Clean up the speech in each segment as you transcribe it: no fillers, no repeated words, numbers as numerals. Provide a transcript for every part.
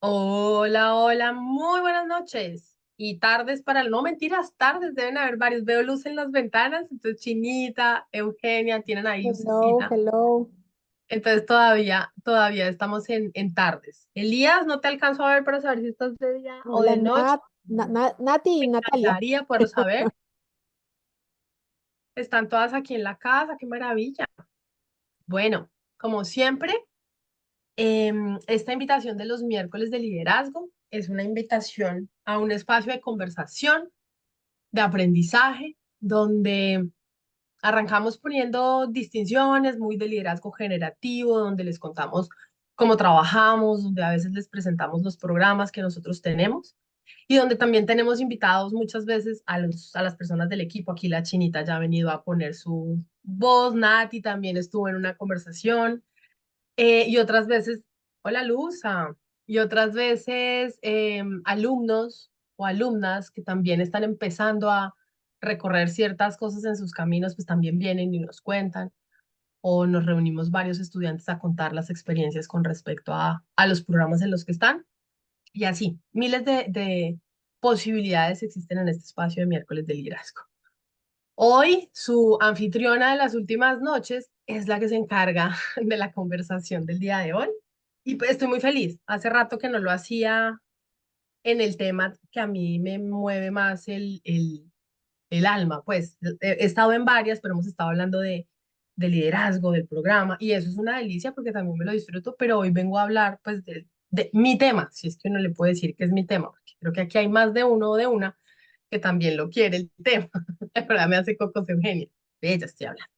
Hola, hola, muy buenas noches. Y tardes no mentiras, tardes, deben haber varios. Veo luz en las ventanas, entonces Chinita, Eugenia, tienen ahí Hello, lucecita. hello. Entonces todavía estamos en tardes. Elías, no te alcanzo a ver para saber si estás de día o Hola, de noche. Nati y Me Natalia. encantaría poderlo saber. Están todas aquí en la casa, qué maravilla. Bueno, como siempre. Esta invitación de los miércoles de liderazgo es una invitación a un espacio de conversación, de aprendizaje, donde arrancamos poniendo distinciones muy de liderazgo generativo, donde les contamos cómo trabajamos, donde a veces les presentamos los programas que nosotros tenemos y donde también tenemos invitados muchas veces a las personas del equipo. Aquí la Chinita ya ha venido a poner su voz, Nati también estuvo en una conversación. Y otras veces, hola Luza, y otras veces alumnos o alumnas que también están empezando a recorrer ciertas cosas en sus caminos, pues también vienen y nos cuentan, o nos reunimos varios estudiantes a contar las experiencias con respecto a los programas en los que están, y así, miles de posibilidades existen en este espacio de miércoles de liderazgo. Hoy, su anfitriona de las últimas noches es la que se encarga de la conversación del día de hoy. Y pues estoy muy feliz. Hace rato que no lo hacía en el tema que a mí me mueve más el alma. Pues he estado en varias, pero hemos estado hablando de liderazgo, del programa, y eso es una delicia porque también me lo disfruto, pero hoy vengo a hablar pues de mi tema, si es que uno le puede decir que es mi tema, porque creo que aquí hay más de uno o de una que también lo quiere el tema. Ahora me hace cocos Eugenia. De ella estoy hablando.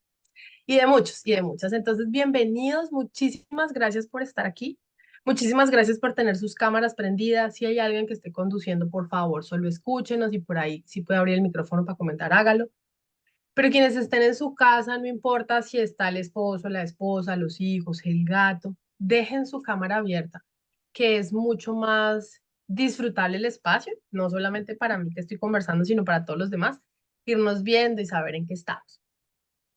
Y de muchos y de muchas. Entonces, bienvenidos. Muchísimas gracias por estar aquí. Muchísimas gracias por tener sus cámaras prendidas. Si hay alguien que esté conduciendo, por favor, solo escúchenos y por ahí, si puede abrir el micrófono para comentar, hágalo. Pero quienes estén en su casa, no importa si está el esposo, la esposa, los hijos, el gato, dejen su cámara abierta, que es mucho más disfrutable el espacio, no solamente para mí que estoy conversando, sino para todos los demás, irnos viendo y saber en qué estamos.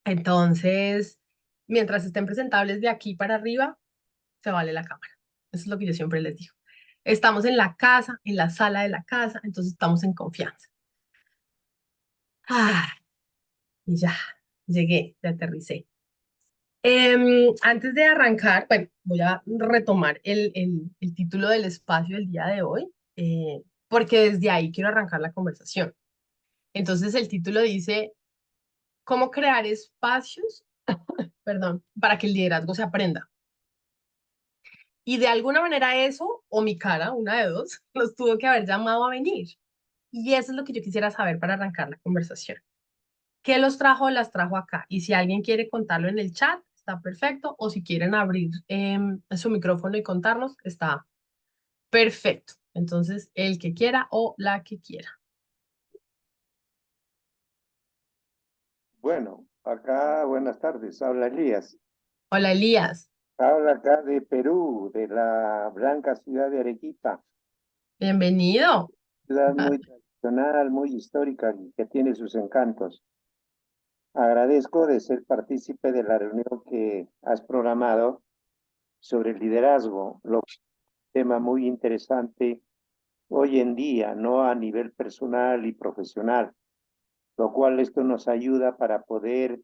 Entonces, mientras estén presentables de aquí para arriba, se vale la cámara. Eso es lo que yo siempre les digo. Estamos en la casa, en la sala de la casa, entonces estamos en confianza. Ah, y ya, llegué, ya aterricé. Antes de arrancar, bueno, voy a retomar el título del espacio del día de hoy, porque desde ahí quiero arrancar la conversación. Entonces, el título dice, ¿cómo crear espacios, perdón, para que el liderazgo se aprenda? Y de alguna manera eso, o mi cara, una de dos, los tuvo que haber llamado a venir. Y eso es lo que yo quisiera saber para arrancar la conversación. ¿Qué los trajo o las trajo acá? Y si alguien quiere contarlo en el chat, está perfecto. O si quieren abrir su micrófono y contarnos, está perfecto. Entonces, el que quiera o la que quiera. Bueno, acá buenas tardes, habla Elías. Hola, Elías. Habla acá de Perú, de la blanca ciudad de Arequipa, Bienvenido. ciudad muy tradicional, muy histórica y que tiene sus encantos. Agradezco de ser partícipe de la reunión que has programado sobre el liderazgo, tema muy interesante hoy en día, no a nivel personal y profesional, lo cual esto nos ayuda para poder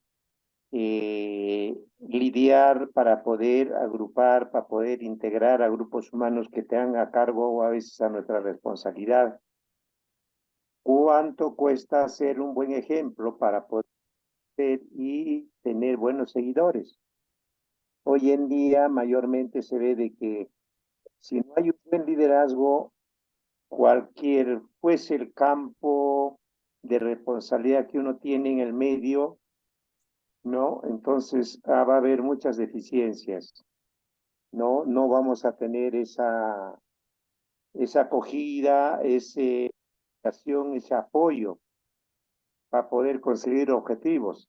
lidiar, para poder agrupar, para poder integrar a grupos humanos que tengan a cargo o a veces a nuestra responsabilidad. ¿Cuánto cuesta ser un buen ejemplo para poder ser y tener buenos seguidores? Hoy en día mayormente se ve de que si no hay un buen liderazgo, cualquier fuese el campo de responsabilidad que uno tiene en el medio, ¿no? Entonces va a haber muchas deficiencias. No vamos a tener esa acogida, ese apoyo para poder conseguir objetivos.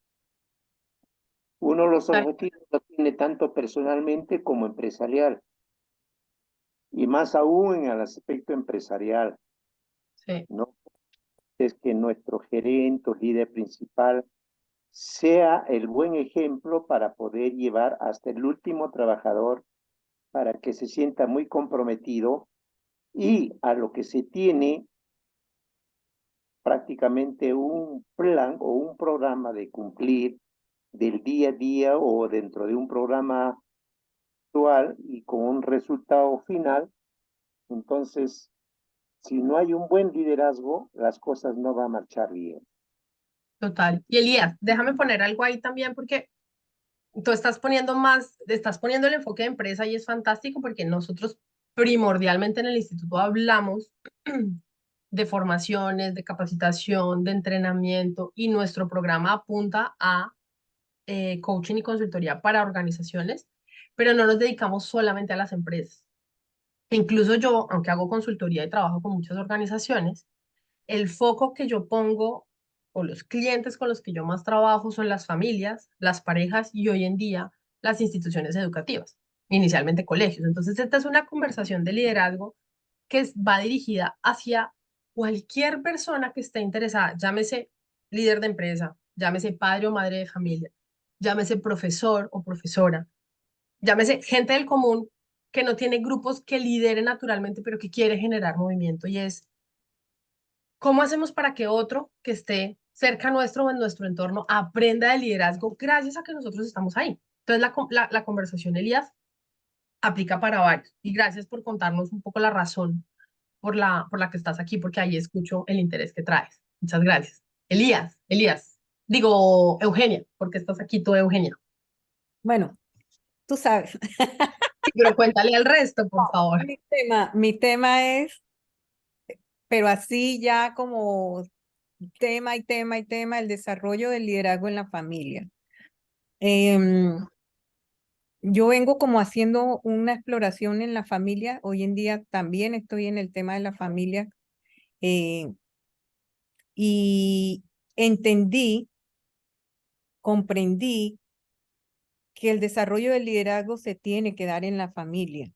Uno los objetivos lo tiene tanto personalmente como empresarial, y más aún en el aspecto empresarial, Sí. ¿no? Es que nuestro gerente o líder principal sea el buen ejemplo para poder llevar hasta el último trabajador para que se sienta muy comprometido y a lo que se tiene prácticamente un plan o un programa de cumplir del día a día o dentro de un programa actual y con un resultado final. Entonces, si no hay un buen liderazgo, las cosas no van a marchar bien. Total. Y Elías, déjame poner algo ahí también porque tú estás poniendo el enfoque de empresa y es fantástico porque nosotros primordialmente en el instituto hablamos de formaciones, de capacitación, de entrenamiento y nuestro programa apunta a coaching y consultoría para organizaciones, pero no nos dedicamos solamente a las empresas. Incluso yo, aunque hago consultoría y trabajo con muchas organizaciones, el foco que yo pongo o los clientes con los que yo más trabajo son las familias, las parejas y hoy en día las instituciones educativas, inicialmente colegios. Entonces, esta es una conversación de liderazgo que va dirigida hacia cualquier persona que esté interesada, llámese líder de empresa, llámese padre o madre de familia, llámese profesor o profesora, llámese gente del común que no tiene grupos que lidere naturalmente, pero que quiere generar movimiento y es ¿cómo hacemos para que otro que esté cerca nuestro o en nuestro entorno aprenda de liderazgo gracias a que nosotros estamos ahí? Entonces, la conversación, Elías, aplica para varios. Y gracias por contarnos un poco la razón por la que estás aquí, porque ahí escucho el interés que traes. Muchas gracias. Elías, digo Eugenia, porque estás aquí tú, Eugenia. Bueno, tú sabes. Sí, pero cuéntale al resto, por No, favor. mi tema es, pero así ya como tema y tema y tema, el desarrollo del liderazgo en la familia. Em, yo vengo como haciendo una exploración en la familia. Hoy en día también estoy en el tema de la familia eh, y entendí, comprendí que el desarrollo del liderazgo se tiene que dar en la familia.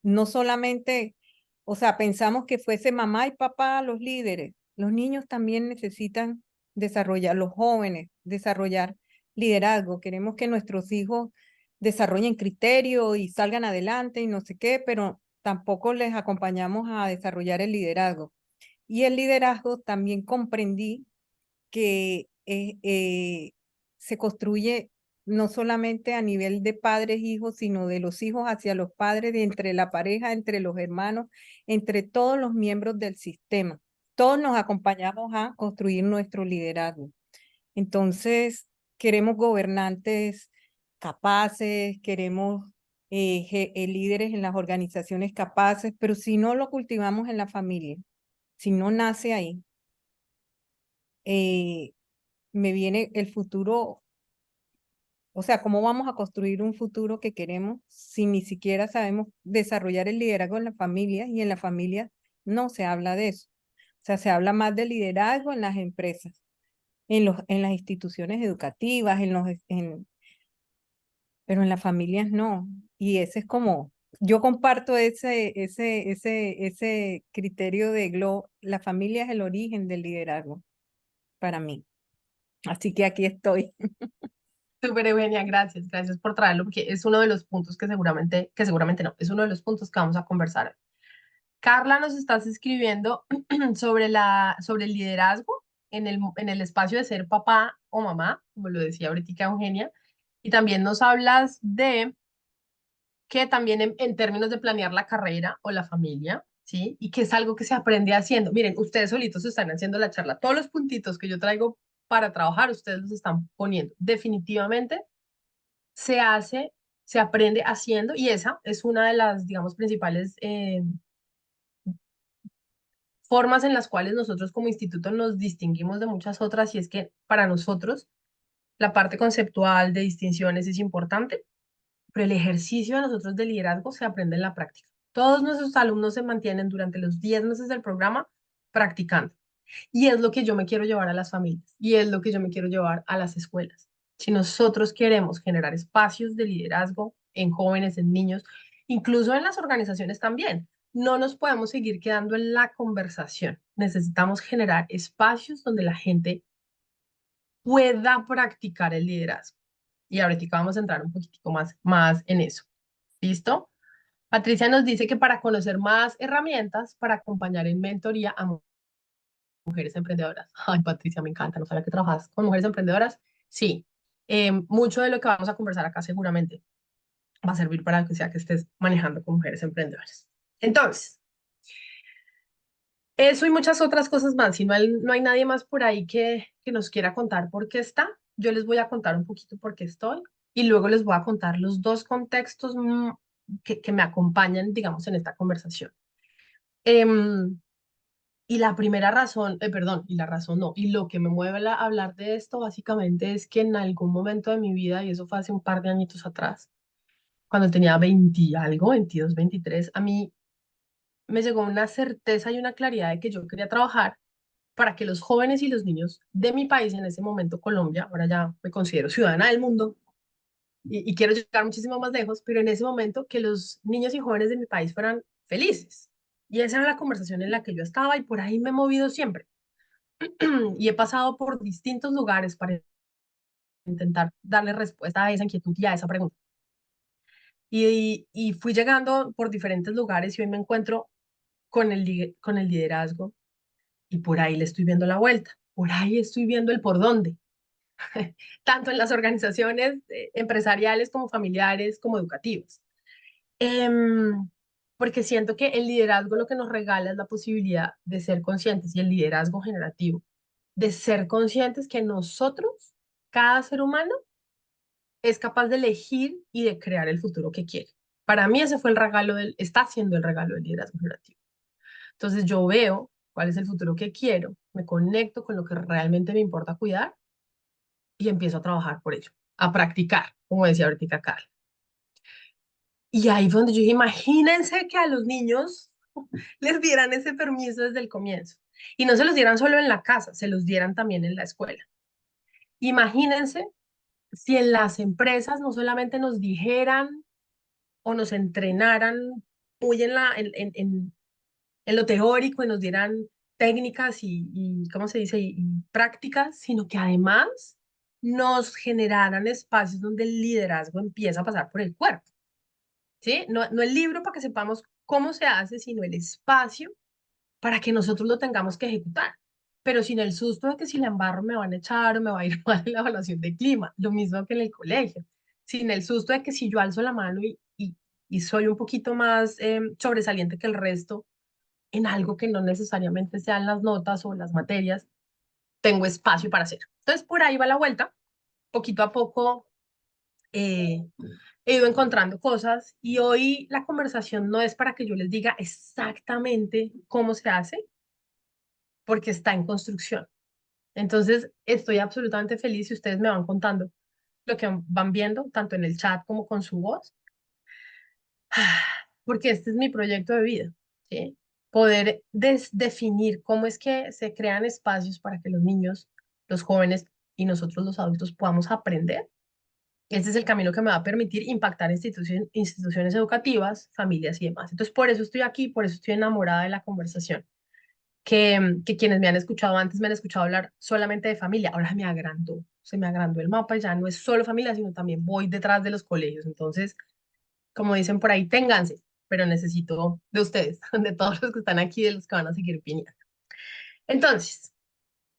No solamente, o sea, pensamos que fuese mamá y papá los líderes. Los niños también necesitan desarrollar, los jóvenes, desarrollar liderazgo. Queremos que nuestros hijos desarrollen criterio y salgan adelante y no sé qué, pero tampoco les acompañamos a desarrollar el liderazgo. Y el liderazgo también comprendí que se construye no solamente a nivel de padres, hijos, sino de los hijos hacia los padres, de entre la pareja, entre los hermanos, entre todos los miembros del sistema. Todos nos acompañamos a construir nuestro liderazgo. Entonces, queremos gobernantes capaces, queremos líderes en las organizaciones capaces, pero si no lo cultivamos en la familia, si no nace ahí, eh, me viene el futuro, o sea, ¿cómo vamos a construir un futuro que queremos si ni siquiera sabemos desarrollar el liderazgo en la familia y en la familia no se habla de eso? O sea, se habla más de liderazgo en las empresas, en las instituciones educativas, pero en las familias no. Y ese es como, yo comparto ese criterio de la familia es el origen del liderazgo para mí. Así que aquí estoy. Súper, Eugenia, gracias por traerlo, porque es uno de los puntos que seguramente no, es uno de los puntos que vamos a conversar. Carla, nos estás escribiendo sobre el liderazgo en el espacio de ser papá o mamá, como lo decía ahorita Eugenia, y también nos hablas de que también en términos de planear la carrera o la familia, ¿sí? Y que es algo que se aprende haciendo. Miren, ustedes solitos están haciendo la charla. Todos los puntitos que yo traigo para trabajar, ustedes los están poniendo. Definitivamente se hace, se aprende haciendo y esa es una de las, digamos, principales formas en las cuales nosotros como instituto nos distinguimos de muchas otras y es que para nosotros la parte conceptual de distinciones es importante, pero el ejercicio de nosotros de liderazgo se aprende en la práctica. Todos nuestros alumnos se mantienen durante los 10 meses del programa practicando. Y es lo que yo me quiero llevar a las familias y es lo que yo me quiero llevar a las escuelas. Si nosotros queremos generar espacios de liderazgo en jóvenes, en niños, incluso en las organizaciones también, no nos podemos seguir quedando en la conversación. Necesitamos generar espacios donde la gente pueda practicar el liderazgo. Y ahorita vamos a entrar un poquitico más en eso. ¿Listo? Patricia nos dice que para conocer más herramientas para acompañar en mentoría a mujeres emprendedoras. Ay, Patricia, me encanta, no sabía que trabajas con mujeres emprendedoras. Sí, mucho de lo que vamos a conversar acá seguramente va a servir para que sea que estés manejando con mujeres emprendedoras. Entonces, eso y muchas otras cosas más. Si no hay nadie más por ahí que nos quiera contar por qué está, yo les voy a contar un poquito por qué estoy y luego les voy a contar los dos contextos que me acompañan, digamos, en esta conversación. Em, y la primera razón, perdón, y la razón no, y lo que me mueve a hablar de esto básicamente es que en algún momento de mi vida, y eso fue hace un par de añitos atrás, cuando tenía 20 y algo, 22, 23, a mí me llegó una certeza y una claridad de que yo quería trabajar para que los jóvenes y los niños de mi país, en ese momento Colombia, ahora ya me considero ciudadana del mundo y quiero llegar muchísimo más lejos, pero en ese momento que los niños y jóvenes de mi país fueran felices. Y esa era la conversación en la que yo estaba y por ahí me he movido siempre. Y he pasado por distintos lugares para intentar darle respuesta a esa inquietud y a esa pregunta. Y fui llegando por diferentes lugares y hoy me encuentro con el liderazgo y por ahí le estoy viendo la vuelta, por ahí estoy viendo el por dónde, tanto en las organizaciones empresariales como familiares como educativas. Em, Porque siento que el liderazgo lo que nos regala es la posibilidad de ser conscientes y el liderazgo generativo, de ser conscientes que nosotros, cada ser humano, es capaz de elegir y de crear el futuro que quiere. Para mí ese fue el regalo está siendo el regalo del liderazgo generativo. Entonces yo veo cuál es el futuro que quiero, me conecto con lo que realmente me importa cuidar y empiezo a trabajar por ello, a practicar, como decía ahorita Carla. Y ahí fue donde yo dije, imagínense que a los niños les dieran ese permiso desde el comienzo. Y no se los dieran solo en la casa, se los dieran también en la escuela. Imagínense si en las empresas no solamente nos dijeran o nos entrenaran muy en lo teórico y nos dieran técnicas ¿cómo se dice? Y prácticas, sino que además nos generaran espacios donde el liderazgo empieza a pasar por el cuerpo, ¿sí? No el libro para que sepamos cómo se hace, sino el espacio para que nosotros lo tengamos que ejecutar. Pero sin el susto de que si la embarro me van a echar o me va a ir mal en la evaluación de clima, lo mismo que en el colegio. Sin el susto de que si yo alzo la mano y soy un poquito más sobresaliente que el resto en algo que no necesariamente sean las notas o las materias, tengo espacio para hacer. Entonces, por ahí va la vuelta. Poquito a poco eh, he ido encontrando cosas y hoy la conversación no es para que yo les diga exactamente cómo se hace, porque está en construcción. Entonces, estoy absolutamente feliz si ustedes me van contando lo que van viendo, tanto en el chat como con su voz, porque este es mi proyecto de vida, ¿sí? Poder definir cómo es que se crean espacios para que los niños, los jóvenes y nosotros los adultos podamos aprender. Este es el camino que me va a permitir impactar instituciones educativas, familias y demás. Entonces, por eso estoy aquí, por eso estoy enamorada de la conversación. Que quienes me han escuchado antes me han escuchado hablar solamente de familia. Ahora se me agrandó el mapa y ya no es solo familia, sino también voy detrás de los colegios. Entonces, como dicen por ahí, ténganse, pero necesito de ustedes, de todos los que están aquí, de los que van a seguir opiniando. Entonces,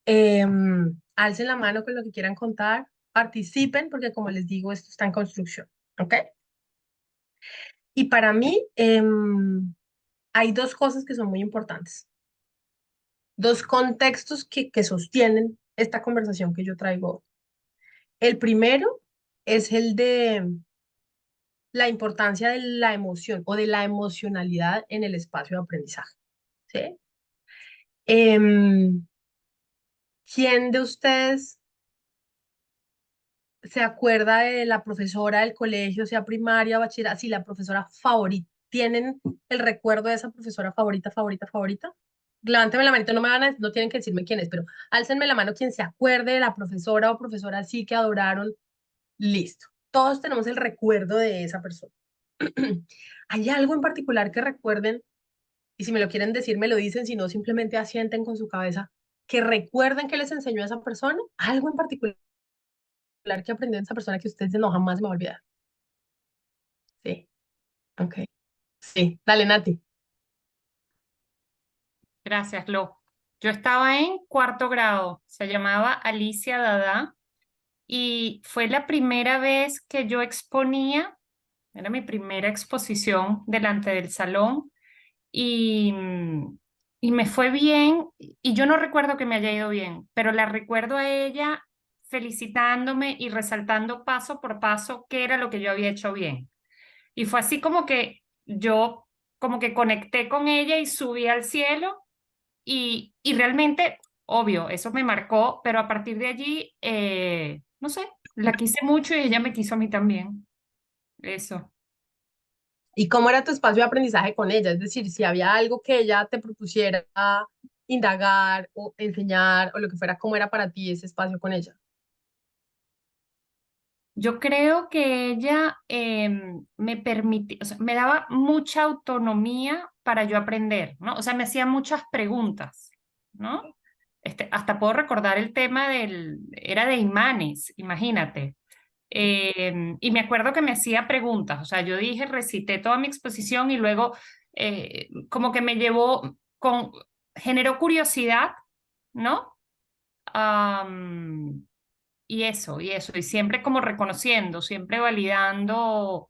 alcen la mano con lo que quieran contar, participen, porque como les digo, esto está en construcción, ¿ok? Y para mí hay dos cosas que son muy importantes, dos contextos que sostienen esta conversación que yo traigo hoy. El primero es el de la importancia de la emoción o de la emocionalidad en el espacio de aprendizaje, ¿sí? Em, ¿Quién de ustedes se acuerda de la profesora del colegio, sea primaria, bachillerato, sí, la profesora favorita? ¿Tienen el recuerdo de esa profesora favorita, favorita, favorita? Levánteme la manito, no tienen que decirme quién es, pero álcenme la mano quien se acuerde de la profesora o profesora así que adoraron. Listo. Todos tenemos el recuerdo de esa persona. ¿Hay algo en particular que recuerden? Y si me lo quieren decir, me lo dicen, si no, simplemente asienten con su cabeza que recuerden que les enseñó a esa persona, algo en particular que aprendió de esa persona que ustedes no jamás me va a olvidar. Sí, ok. Sí, dale, Nati. Gracias, Lo. Yo estaba en cuarto grado, se llamaba Alicia Dada y fue la primera vez que yo exponía, era mi primera exposición delante del salón y, y me fue bien y yo no recuerdo que me haya ido bien, pero la recuerdo a ella felicitándome y resaltando paso por paso qué era lo que yo había hecho bien. Y fue así como que yo como que conecté con ella y subí al cielo y realmente, obvio, eso me marcó, pero a partir de allí, no sé, la quise mucho y ella me quiso a mí también. Eso. ¿Y cómo era tu espacio de aprendizaje con ella? Es decir, si había algo que ella te propusiera indagar o enseñar o lo que fuera, ¿cómo era para ti ese espacio con ella? Yo creo que ella me permitía, o sea, me daba mucha autonomía para yo aprender, ¿no? O sea, me hacía muchas preguntas, ¿no? Hasta puedo recordar el tema era de imanes, imagínate. Y me acuerdo que me hacía preguntas, o sea, yo dije, recité toda mi exposición y luego como que me llevó generó curiosidad, ¿no? Am, y siempre como reconociendo, siempre validando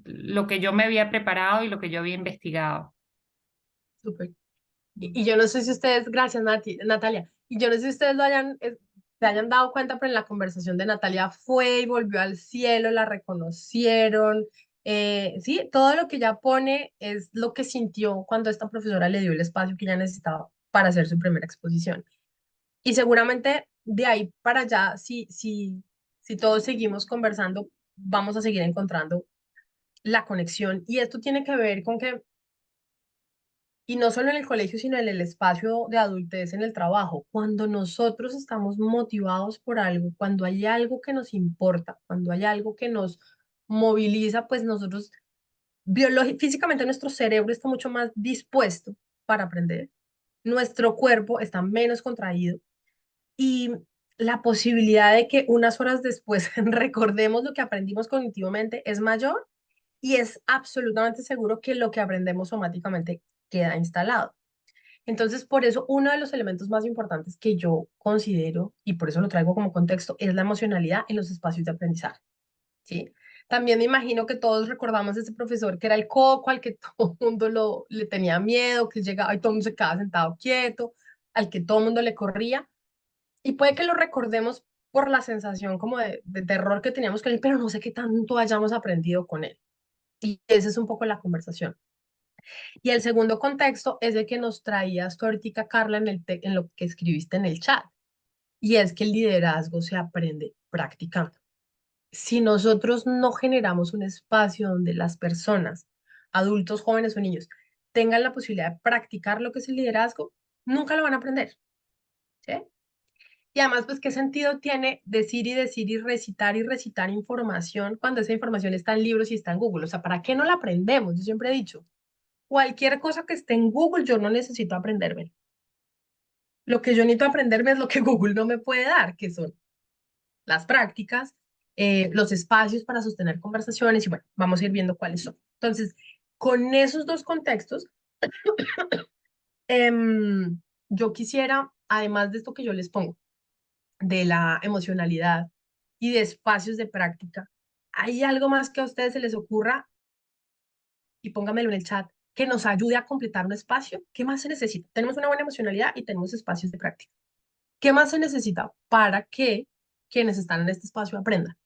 lo que yo me había preparado y lo que yo había investigado. Súper. Y yo no sé si ustedes, gracias Natalia, y yo no sé si ustedes se hayan dado cuenta, pero en la conversación de Natalia fue y volvió al cielo, la reconocieron. Sí, todo lo que ella pone es lo que sintió cuando esta profesora le dio el espacio que ella necesitaba para hacer su primera exposición. Y seguramente de ahí para allá, si todos seguimos conversando, vamos a seguir encontrando la conexión. Y esto tiene que ver con que, y no solo en el colegio, sino en el espacio de adultez, en el trabajo, cuando nosotros estamos motivados por algo, cuando hay algo que nos importa, cuando hay algo que nos moviliza, pues nosotros, físicamente nuestro cerebro está mucho más dispuesto para aprender, nuestro cuerpo está menos contraído y la posibilidad de que unas horas después recordemos lo que aprendimos cognitivamente es mayor y es absolutamente seguro que lo que aprendemos somáticamente queda instalado. Entonces, por eso uno de los elementos más importantes que yo considero, y por eso lo traigo como contexto, es la emocionalidad en los espacios de aprendizaje, ¿sí? También me imagino que todos recordamos ese profesor que era el coco, al que todo el mundo le tenía miedo, que llegaba y todo el mundo se quedaba sentado quieto, al que todo el mundo le corría. Y puede que lo recordemos por la sensación como de terror que teníamos con él, pero no sé qué tanto hayamos aprendido con él. Y esa es un poco la conversación. Y el segundo contexto es el que nos traías tú ahorita, Carla, en lo que escribiste en el chat. Y es que el liderazgo se aprende practicando. Si nosotros no generamos un espacio donde las personas, adultos, jóvenes o niños, tengan la posibilidad de practicar lo que es el liderazgo, nunca lo van a aprender. ¿Sí? Y además, pues, ¿qué sentido tiene decir y recitar información cuando esa información está en libros y está en Google? O sea, ¿para qué no la aprendemos? Yo siempre he dicho, cualquier cosa que esté en Google, yo no necesito aprenderme. Lo que yo necesito aprenderme es lo que Google no me puede dar, que son las prácticas, los espacios para sostener conversaciones y bueno, vamos a ir viendo cuáles son. Entonces, con esos dos contextos, yo quisiera, además de esto que yo les pongo, de la emocionalidad y de espacios de práctica. ¿Hay algo más que a ustedes se les ocurra? Y póngamelo en el chat, que nos ayude a completar un espacio. ¿Qué más se necesita? Tenemos una buena emocionalidad y tenemos espacios de práctica. ¿Qué más se necesita para que quienes están en este espacio aprendan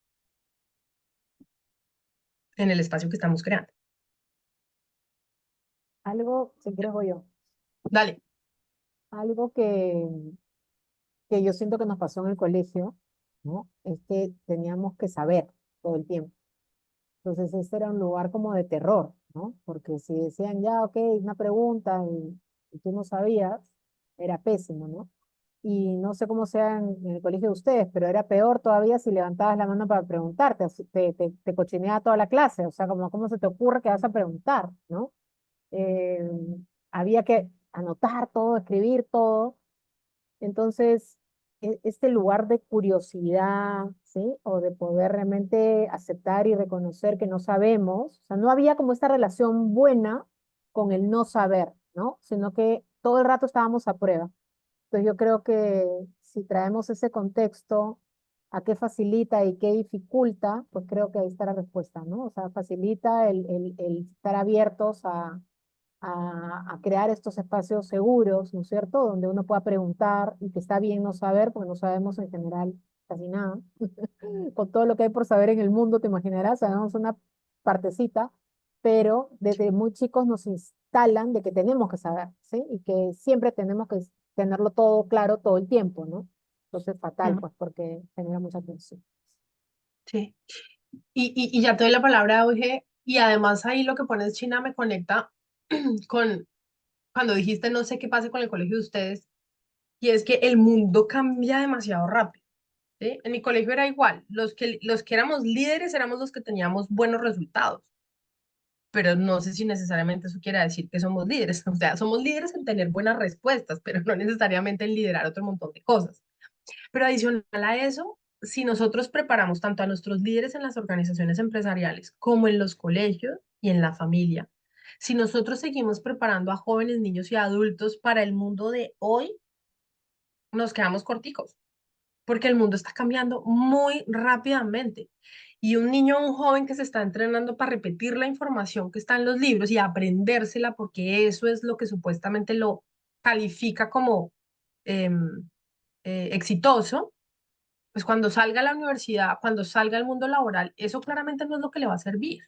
en el espacio que estamos creando? Algo, si quieres voy yo, Dale. algo que yo siento que nos pasó en el colegio, ¿no? Es que teníamos que saber todo el tiempo. Entonces este era un lugar como de terror, ¿no? Porque si decían, ya, ok, una pregunta y tú no sabías, era pésimo, ¿no? Y no sé cómo sea en el colegio de ustedes, pero era peor todavía si levantabas la mano para preguntarte, así te cochineaba toda la clase, o sea, como, ¿cómo se te ocurre que vas a preguntar, ¿no? Eh, había que anotar todo, escribir todo. Entonces, este lugar de curiosidad, ¿sí? O de poder realmente aceptar y reconocer que no sabemos. O sea, no había como esta relación buena con el no saber, ¿no? Sino que todo el rato estábamos a prueba. Entonces yo creo que si traemos ese contexto, a qué facilita y qué dificulta, pues creo que ahí está la respuesta, ¿no? O sea, facilita el estar abiertos a crear estos espacios seguros, ¿no es cierto? Donde uno pueda preguntar y que está bien no saber, porque no sabemos en general casi nada. Con todo lo que hay por saber en el mundo, te imaginarás, sabemos una partecita, pero desde muy chicos nos instalan de que tenemos que saber, ¿sí? Y que siempre tenemos que tenerlo todo claro todo el tiempo, ¿no? Entonces fatal, Ujú. pues, porque genera mucha tensión. Sí. Y ya te doy la palabra, Auge, y además ahí lo que pones, China, me conecta con cuando dijiste no sé qué pase con el colegio de ustedes, y es que el mundo cambia demasiado rápido, ¿sí? En mi colegio era igual, los que éramos líderes éramos los que teníamos buenos resultados, pero no sé si necesariamente eso quiere decir que somos líderes, o sea, somos líderes en tener buenas respuestas, pero no necesariamente en liderar otro montón de cosas. Pero adicional a eso, si nosotros preparamos tanto a nuestros líderes en las organizaciones empresariales como en los colegios y en la familia, si nosotros seguimos preparando a jóvenes, niños y adultos para el mundo de hoy, nos quedamos corticos, porque el mundo está cambiando muy rápidamente. Y un niño o un joven que se está entrenando para repetir la información que está en los libros y aprendérsela, porque eso es lo que supuestamente lo califica como exitoso, pues cuando salga a la universidad, cuando salga al mundo laboral, eso claramente no es lo que le va a servir.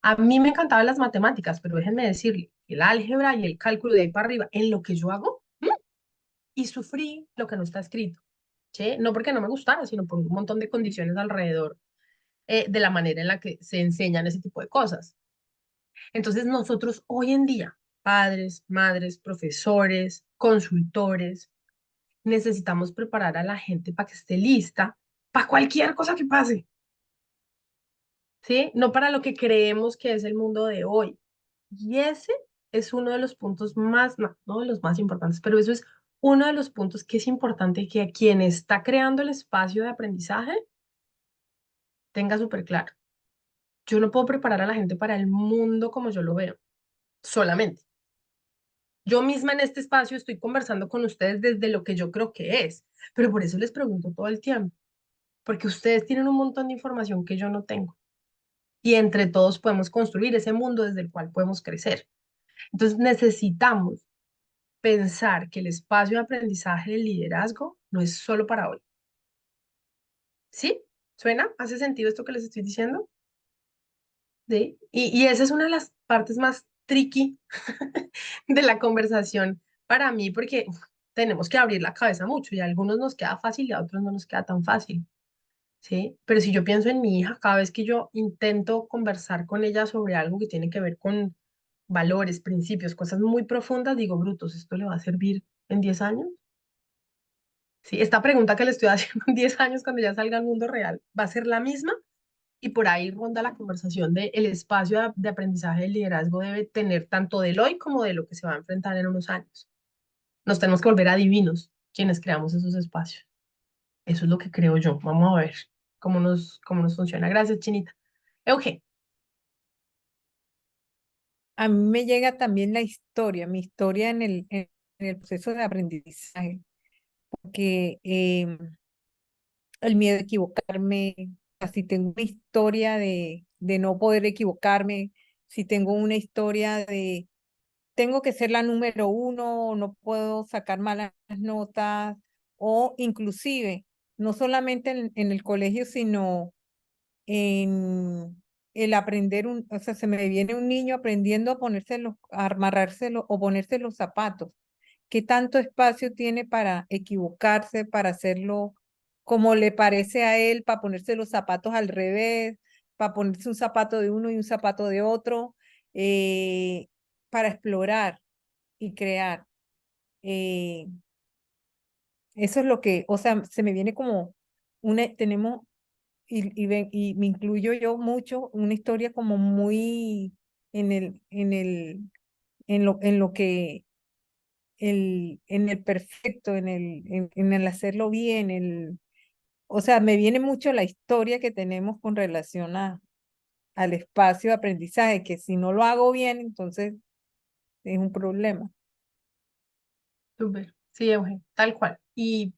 A mí me encantaban las matemáticas, pero déjenme decirle, el álgebra y el cálculo de ahí para arriba, en lo que yo hago, y sufrí lo que no está escrito, ¿sí? No porque no me gustara, sino por un montón de condiciones alrededor de la manera en la que se enseñan ese tipo de cosas. Entonces nosotros hoy en día, padres, madres, profesores, consultores, necesitamos preparar a la gente para que esté lista para cualquier cosa que pase. ¿Sí? No para lo que creemos que es el mundo de hoy. Y ese es uno de los puntos más, no de los más importantes, pero eso es uno de los puntos que es importante que quien está creando el espacio de aprendizaje tenga súper claro. Yo no puedo preparar a la gente para el mundo como yo lo veo, solamente. Yo misma en este espacio estoy conversando con ustedes desde lo que yo creo que es, pero por eso les pregunto todo el tiempo, porque ustedes tienen un montón de información que yo no tengo y entre todos podemos construir ese mundo desde el cual podemos crecer. Entonces necesitamos pensar que el espacio de aprendizaje del liderazgo no es solo para hoy. ¿Sí? ¿Suena? ¿Hace sentido esto que les estoy diciendo? ¿Sí? Y esa es una de las partes más tricky de la conversación para mí, porque tenemos que abrir la cabeza mucho y a algunos nos queda fácil y a otros no nos queda tan fácil. ¿Sí? Pero si yo pienso en mi hija, cada vez que yo intento conversar con ella sobre algo que tiene que ver con valores, principios, cosas muy profundas, digo, brutos, ¿esto le va a servir en 10 años? Sí, esta pregunta que le estoy haciendo en 10 años cuando ya salga al mundo real, ¿va a ser la misma? Y por ahí ronda la conversación de el espacio de aprendizaje del liderazgo debe tener tanto del hoy como de lo que se va a enfrentar en unos años. Nos tenemos que volver adivinos quienes creamos esos espacios. Eso es lo que creo yo. Vamos a ver cómo nos funciona. Gracias, Chinita. Euge. A mí me llega también la historia, mi historia en el proceso de aprendizaje, que el miedo a equivocarme, si tengo una historia de no poder equivocarme, si tengo una historia de tengo que ser la número uno, no puedo sacar malas notas, o inclusive, no solamente en el colegio, sino en el aprender, o sea, se me viene un niño aprendiendo a a amarrárselo o ponerse los zapatos. ¿Qué tanto espacio tiene para equivocarse, para hacerlo como le parece a él, para ponerse los zapatos al revés, para ponerse un zapato de uno y un zapato de otro, eh, para explorar y crear? Eh, Eso es lo que, o sea, se me viene como tenemos, y me incluyo yo mucho, una historia como muy en el, en lo que en el perfecto, en el hacerlo bien, o sea, me viene mucho la historia que tenemos con relación al espacio de aprendizaje, que si no lo hago bien, entonces es un problema. Súper. Sí, Euge, tal cual. Y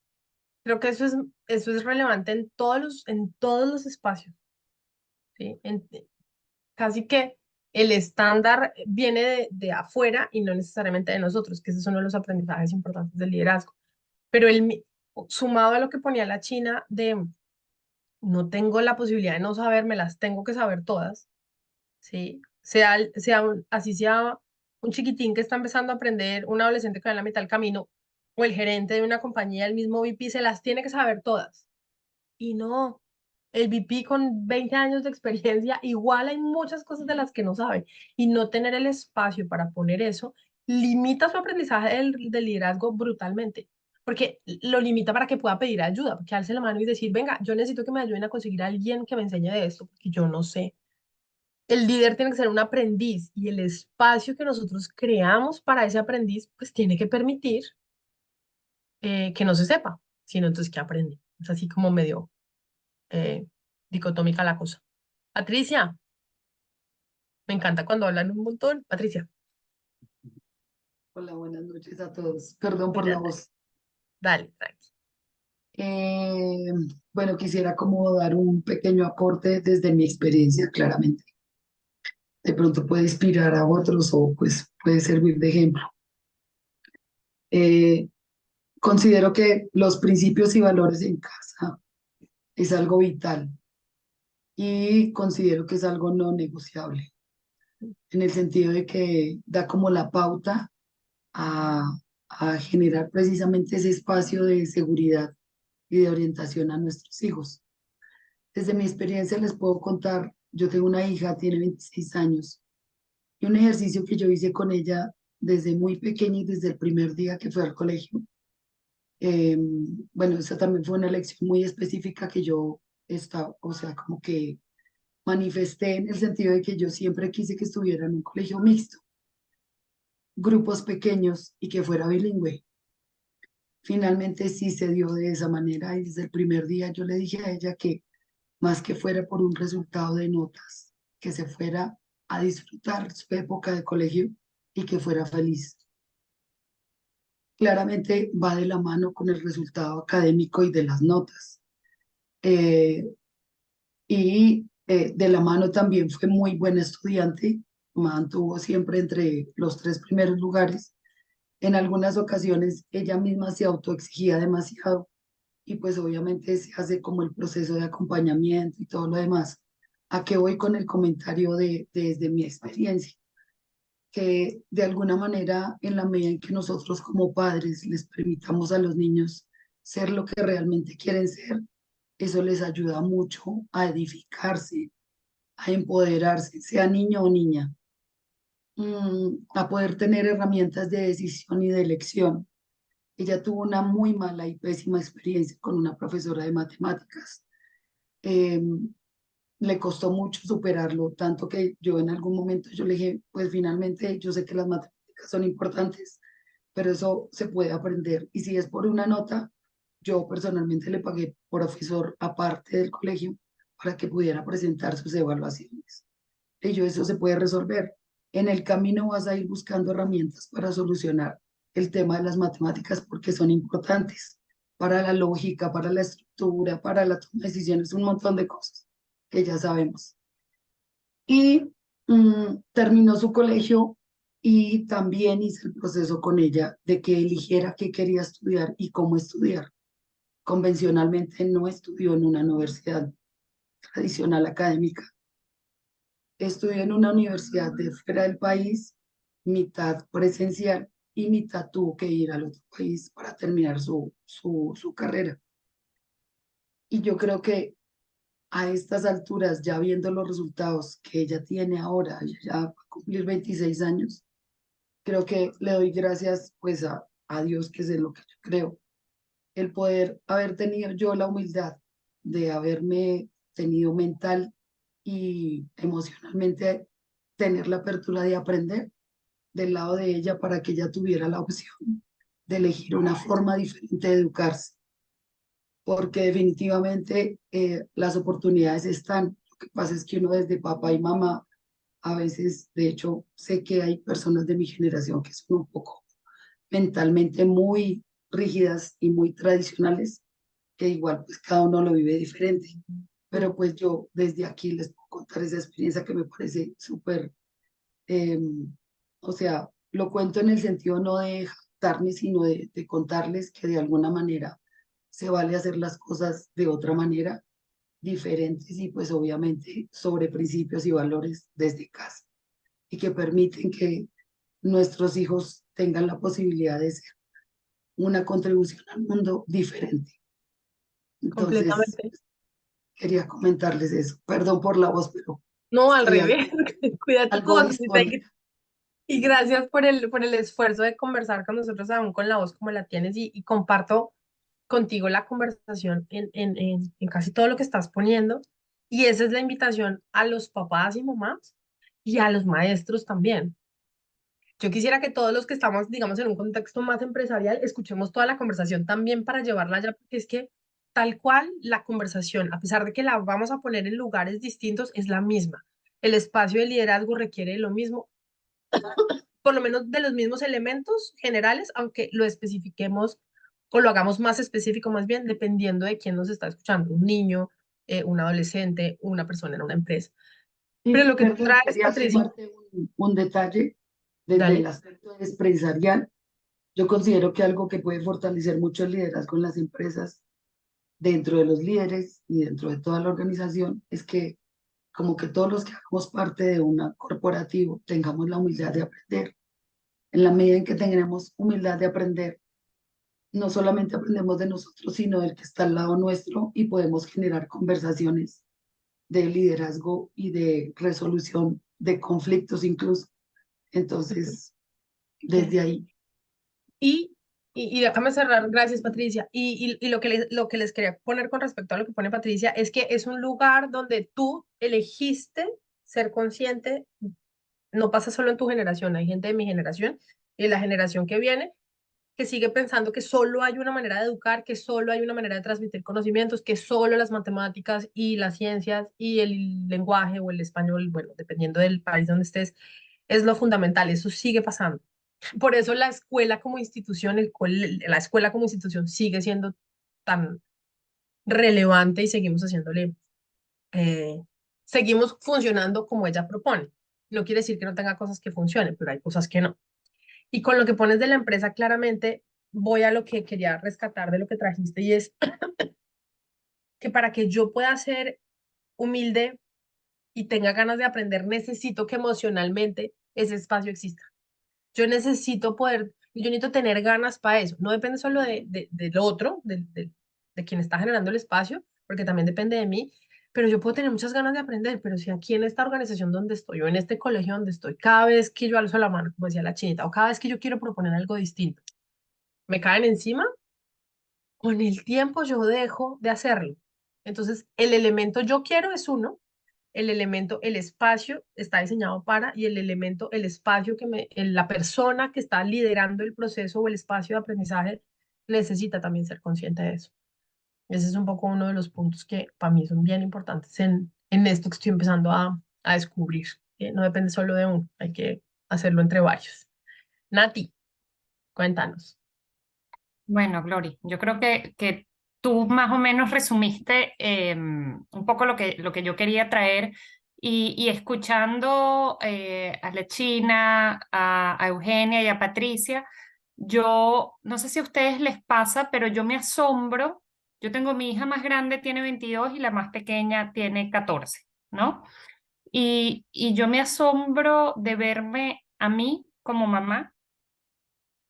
creo que eso es relevante en todos los espacios, ¿sí? Casi que el estándar viene de afuera y no necesariamente de nosotros, que ese es uno de los aprendizajes importantes del liderazgo. Pero sumado a lo que ponía la China de no tengo la posibilidad de no saber, me las tengo que saber todas, ¿sí? Así sea un chiquitín que está empezando a aprender, un adolescente que va en la mitad del camino, o el gerente de una compañía, el mismo VP, se las tiene que saber todas. Y no, el VP con 20 años de experiencia, igual hay muchas cosas de las que no sabe. Y no tener el espacio para poner eso limita su aprendizaje del liderazgo brutalmente. Porque lo limita para que pueda pedir ayuda, porque alce la mano y decir, venga, yo necesito que me ayuden a conseguir a alguien que me enseñe de esto, porque yo no sé. El líder tiene que ser un aprendiz y el espacio que nosotros creamos para ese aprendiz, pues tiene que permitir que no se sepa, sino entonces que aprende. Es así como medio eh, dicotómica la cosa. Patricia, me encanta cuando hablan un montón. Patricia, Hola, buenas noches a todos. Perdón por la buenas noches. voz. Dale, tranqui. Eh, bueno, quisiera como dar un pequeño aporte desde mi experiencia, claramente. De pronto puede inspirar a otros o pues puede servir de ejemplo. Eh, Considero que los principios y valores en casa es algo vital y considero que es algo no negociable, en el sentido de que da como la pauta a, a generar precisamente ese espacio de seguridad y de orientación a nuestros hijos. Desde mi experiencia les puedo contar, yo tengo una hija, tiene 26 años, y un ejercicio que yo hice con ella desde muy pequeña y desde el primer día que fue al colegio. eh, bueno, esa también fue una lección muy específica que yo estaba, o sea, como que manifesté en el sentido de que yo siempre quise que estuviera en un colegio mixto, grupos pequeños y que fuera bilingüe. Finalmente sí se dio de esa manera y desde el primer día yo le dije a ella que más que fuera por un resultado de notas, que se fuera a disfrutar su época de colegio y que fuera feliz. Claramente va de la mano con el resultado académico y de las notas. Eh, de la mano también fue muy buena estudiante, mantuvo siempre entre los 3 primeros lugares. En algunas ocasiones ella misma se autoexigía demasiado y pues obviamente se hace como el proceso de acompañamiento y todo lo demás. ¿A qué voy con el comentario desde mi experiencia? Que de alguna manera, en la medida en que nosotros como padres les permitamos a los niños ser lo que realmente quieren ser, eso les ayuda mucho a edificarse, a empoderarse, sea niño o niña, a poder tener herramientas de decisión y de elección. Ella tuvo una muy mala y pésima experiencia con una profesora de matemáticas. Eh, Le costó mucho superarlo, tanto que yo en algún momento yo le dije, pues finalmente yo sé que las matemáticas son importantes, pero eso se puede aprender. Y si es por una nota, yo personalmente le pagué profesor aparte del colegio para que pudiera presentar sus evaluaciones. Y yo, eso se puede resolver. En el camino vas a ir buscando herramientas para solucionar el tema de las matemáticas porque son importantes para la lógica, para la estructura, para la toma de decisiones, un montón de cosas que ya sabemos. Y terminó su colegio y también hice el proceso con ella de que eligiera qué quería estudiar y cómo estudiar. Convencionalmente no estudió en una universidad tradicional académica. Estudió en una universidad de fuera del país, mitad presencial y mitad tuvo que ir al otro país para terminar su carrera. Y yo creo que a estas alturas, ya viendo los resultados que ella tiene ahora, ella ya va a cumplir 26 años, creo que le doy gracias pues a Dios, que es en lo que yo creo, el poder haber tenido yo la humildad de haberme tenido mental y emocionalmente tener la apertura de aprender del lado de ella para que ella tuviera la opción de elegir una forma diferente de educarse, porque definitivamente las oportunidades están. Lo que pasa es que uno desde papá y mamá, a veces, de hecho, sé que hay personas de mi generación que son un poco mentalmente muy rígidas y muy tradicionales, que igual pues cada uno lo vive diferente. Pero pues yo desde aquí les puedo contar esa experiencia que me parece súper, eh, o sea, lo cuento en el sentido no de jactarme, sino de contarles que de alguna manera se vale hacer las cosas de otra manera, diferentes y pues obviamente sobre principios y valores desde casa y que permiten que nuestros hijos tengan la posibilidad de ser una contribución al mundo diferente. Entonces, Completamente. quería comentarles eso. Perdón por la voz, pero No, al estoy revés. Cuida tu algo voz, distónica. y gracias por el esfuerzo de conversar con nosotros, aún con la voz como la tienes, y comparto contigo la conversación en casi todo lo que estás poniendo. Y esa es la invitación a los papás y mamás y a los maestros también. Yo quisiera que todos los que estamos, digamos, en un contexto más empresarial, escuchemos toda la conversación también para llevarla allá, porque es que tal cual la conversación, a pesar de que la vamos a poner en lugares distintos, es la misma. El espacio de liderazgo requiere lo mismo, por lo menos de los mismos elementos generales, aunque lo especifiquemos o lo hagamos más específico más bien, dependiendo de quién nos está escuchando, un niño, un adolescente, una persona en una empresa. Pero Y lo que tú perdón, traes, quería Patricia, sumarte un detalle desde el dale. aspecto empresarial. Yo considero que algo que puede fortalecer mucho el liderazgo en las empresas, dentro de los líderes y dentro de toda la organización, es que como que todos los que hagamos parte de un corporativo tengamos la humildad de aprender. En la medida en que tengamos humildad de aprender, no solamente aprendemos de nosotros, sino del que está al lado nuestro y podemos generar conversaciones de liderazgo y de resolución de conflictos incluso. Entonces, desde ahí, Y, y déjame cerrar, gracias Patricia. Y lo que les quería poner con respecto a lo que pone Patricia es que es un lugar donde tú elegiste ser consciente, no pasa solo en tu generación, hay gente de mi generación y de la generación que viene que sigue pensando que solo hay una manera de educar, que solo hay una manera de transmitir conocimientos, que solo las matemáticas y las ciencias y el lenguaje o el español, bueno, dependiendo del país donde estés, es lo fundamental. Eso sigue pasando. Por eso la escuela como institución, la escuela como institución sigue siendo tan relevante y seguimos haciéndole, eh, seguimos funcionando como ella propone. No quiere decir que no tenga cosas que funcionen, pero hay cosas que no. Y con lo que pones de la empresa, claramente voy a lo que quería rescatar de lo que trajiste y es que para que yo pueda ser humilde y tenga ganas de aprender, necesito que emocionalmente ese espacio exista. Yo necesito poder, yo necesito tener ganas para eso. No depende solo del otro, de quien está generando el espacio, porque también depende de mí, pero yo puedo tener muchas ganas de aprender, pero si aquí en esta organización donde estoy o en este colegio donde estoy, cada vez que yo alzo la mano, como decía la chinita, o cada vez que yo quiero proponer algo distinto, me caen encima, con el tiempo yo dejo de hacerlo. Entonces, el elemento yo quiero es uno, el elemento, el espacio está diseñado para, y el elemento, el espacio la persona que está liderando el proceso o el espacio de aprendizaje necesita también ser consciente de eso. Ese es un poco uno de los puntos que para mí son bien importantes en esto que estoy empezando a descubrir, que no depende solo de uno, hay que hacerlo entre varios. Nati, cuéntanos. Bueno, Glory, yo creo que tú más o menos resumiste un poco lo que yo quería traer y escuchando a Lechina, a Eugenia y a Patricia, yo no sé si a ustedes les pasa, pero yo me asombro. Yo tengo mi hija más grande, tiene 22 y la más pequeña tiene 14, ¿no? Y yo me asombro de verme a mí como mamá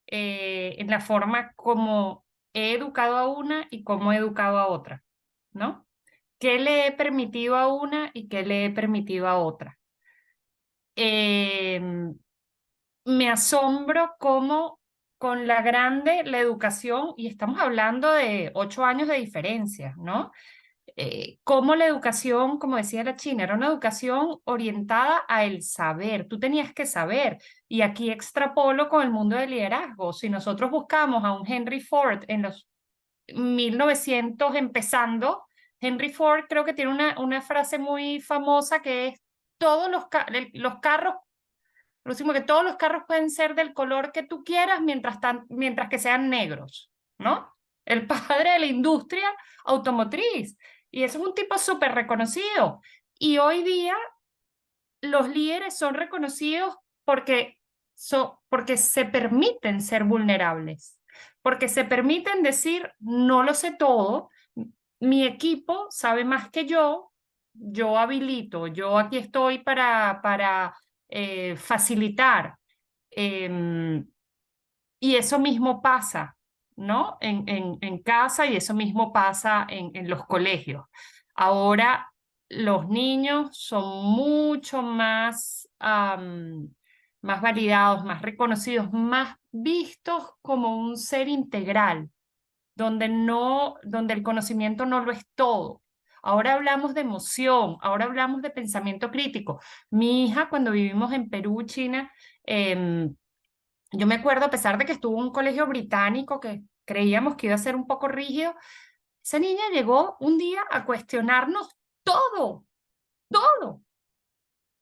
en la forma como he educado a una y cómo he educado a otra, ¿no? ¿Qué le he permitido a una y qué le he permitido a otra? Eh, Me asombro cómo con la grande, la educación, y estamos hablando de 8 años de diferencia, ¿no? cómo la educación, como decía la China, era una educación orientada a el saber. Tú tenías que saber. Y aquí extrapolo con el mundo del liderazgo. Si nosotros buscamos a un Henry Ford en los 1900 empezando, Henry Ford creo que tiene una frase muy famosa que es, todos los carros, lo último que todos los carros pueden ser del color que tú quieras mientras que sean negros, ¿no? El padre de la industria automotriz. Y eso es un tipo súper reconocido. Y hoy día los líderes son reconocidos porque se permiten ser vulnerables, porque se permiten decir, no lo sé todo, mi equipo sabe más que yo habilito, yo aquí estoy para facilitar. Em, y eso mismo pasa, ¿no? En casa y eso mismo pasa en los colegios. Ahora los niños son mucho más validados, más reconocidos, más vistos como un ser integral, donde el conocimiento no lo es todo. Ahora hablamos de emoción, ahora hablamos de pensamiento crítico. Mi hija, cuando vivimos en Perú, China, yo me acuerdo, a pesar de que estuvo en un colegio británico que creíamos que iba a ser un poco rígido, esa niña llegó un día a cuestionarnos todo, todo.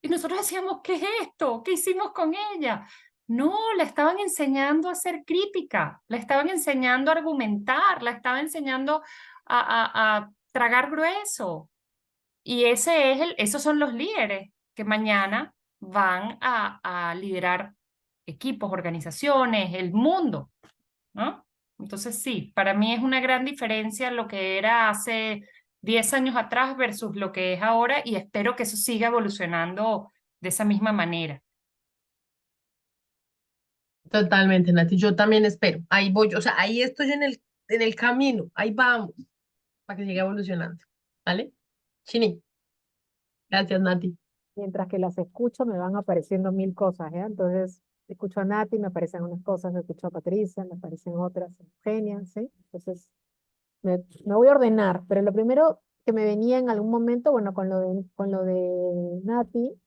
Y nosotros decíamos, ¿qué es esto? ¿Qué hicimos con ella? No, la estaban enseñando a ser crítica, la estaban enseñando a argumentar, la estaban enseñando a tragar grueso. Y esos son los líderes que mañana van a liderar equipos, organizaciones, el mundo, ¿no? Entonces sí, para mí es una gran diferencia lo que era hace 10 años atrás versus lo que es ahora y espero que eso siga evolucionando de esa misma manera. Totalmente, Nati. Yo también espero. Ahí voy, o sea, ahí estoy en el camino. Ahí vamos, para que siga evolucionando. ¿Vale? Chini, gracias, Nati. Mientras que las escucho me van apareciendo mil cosas, ¿ya? Entonces, escucho a Nati, me aparecen unas cosas, escucho a Patricia, me aparecen otras, Eugenia, ¿sí? Entonces, me voy a ordenar, pero lo primero que me venía en algún momento, bueno, con lo de Nati,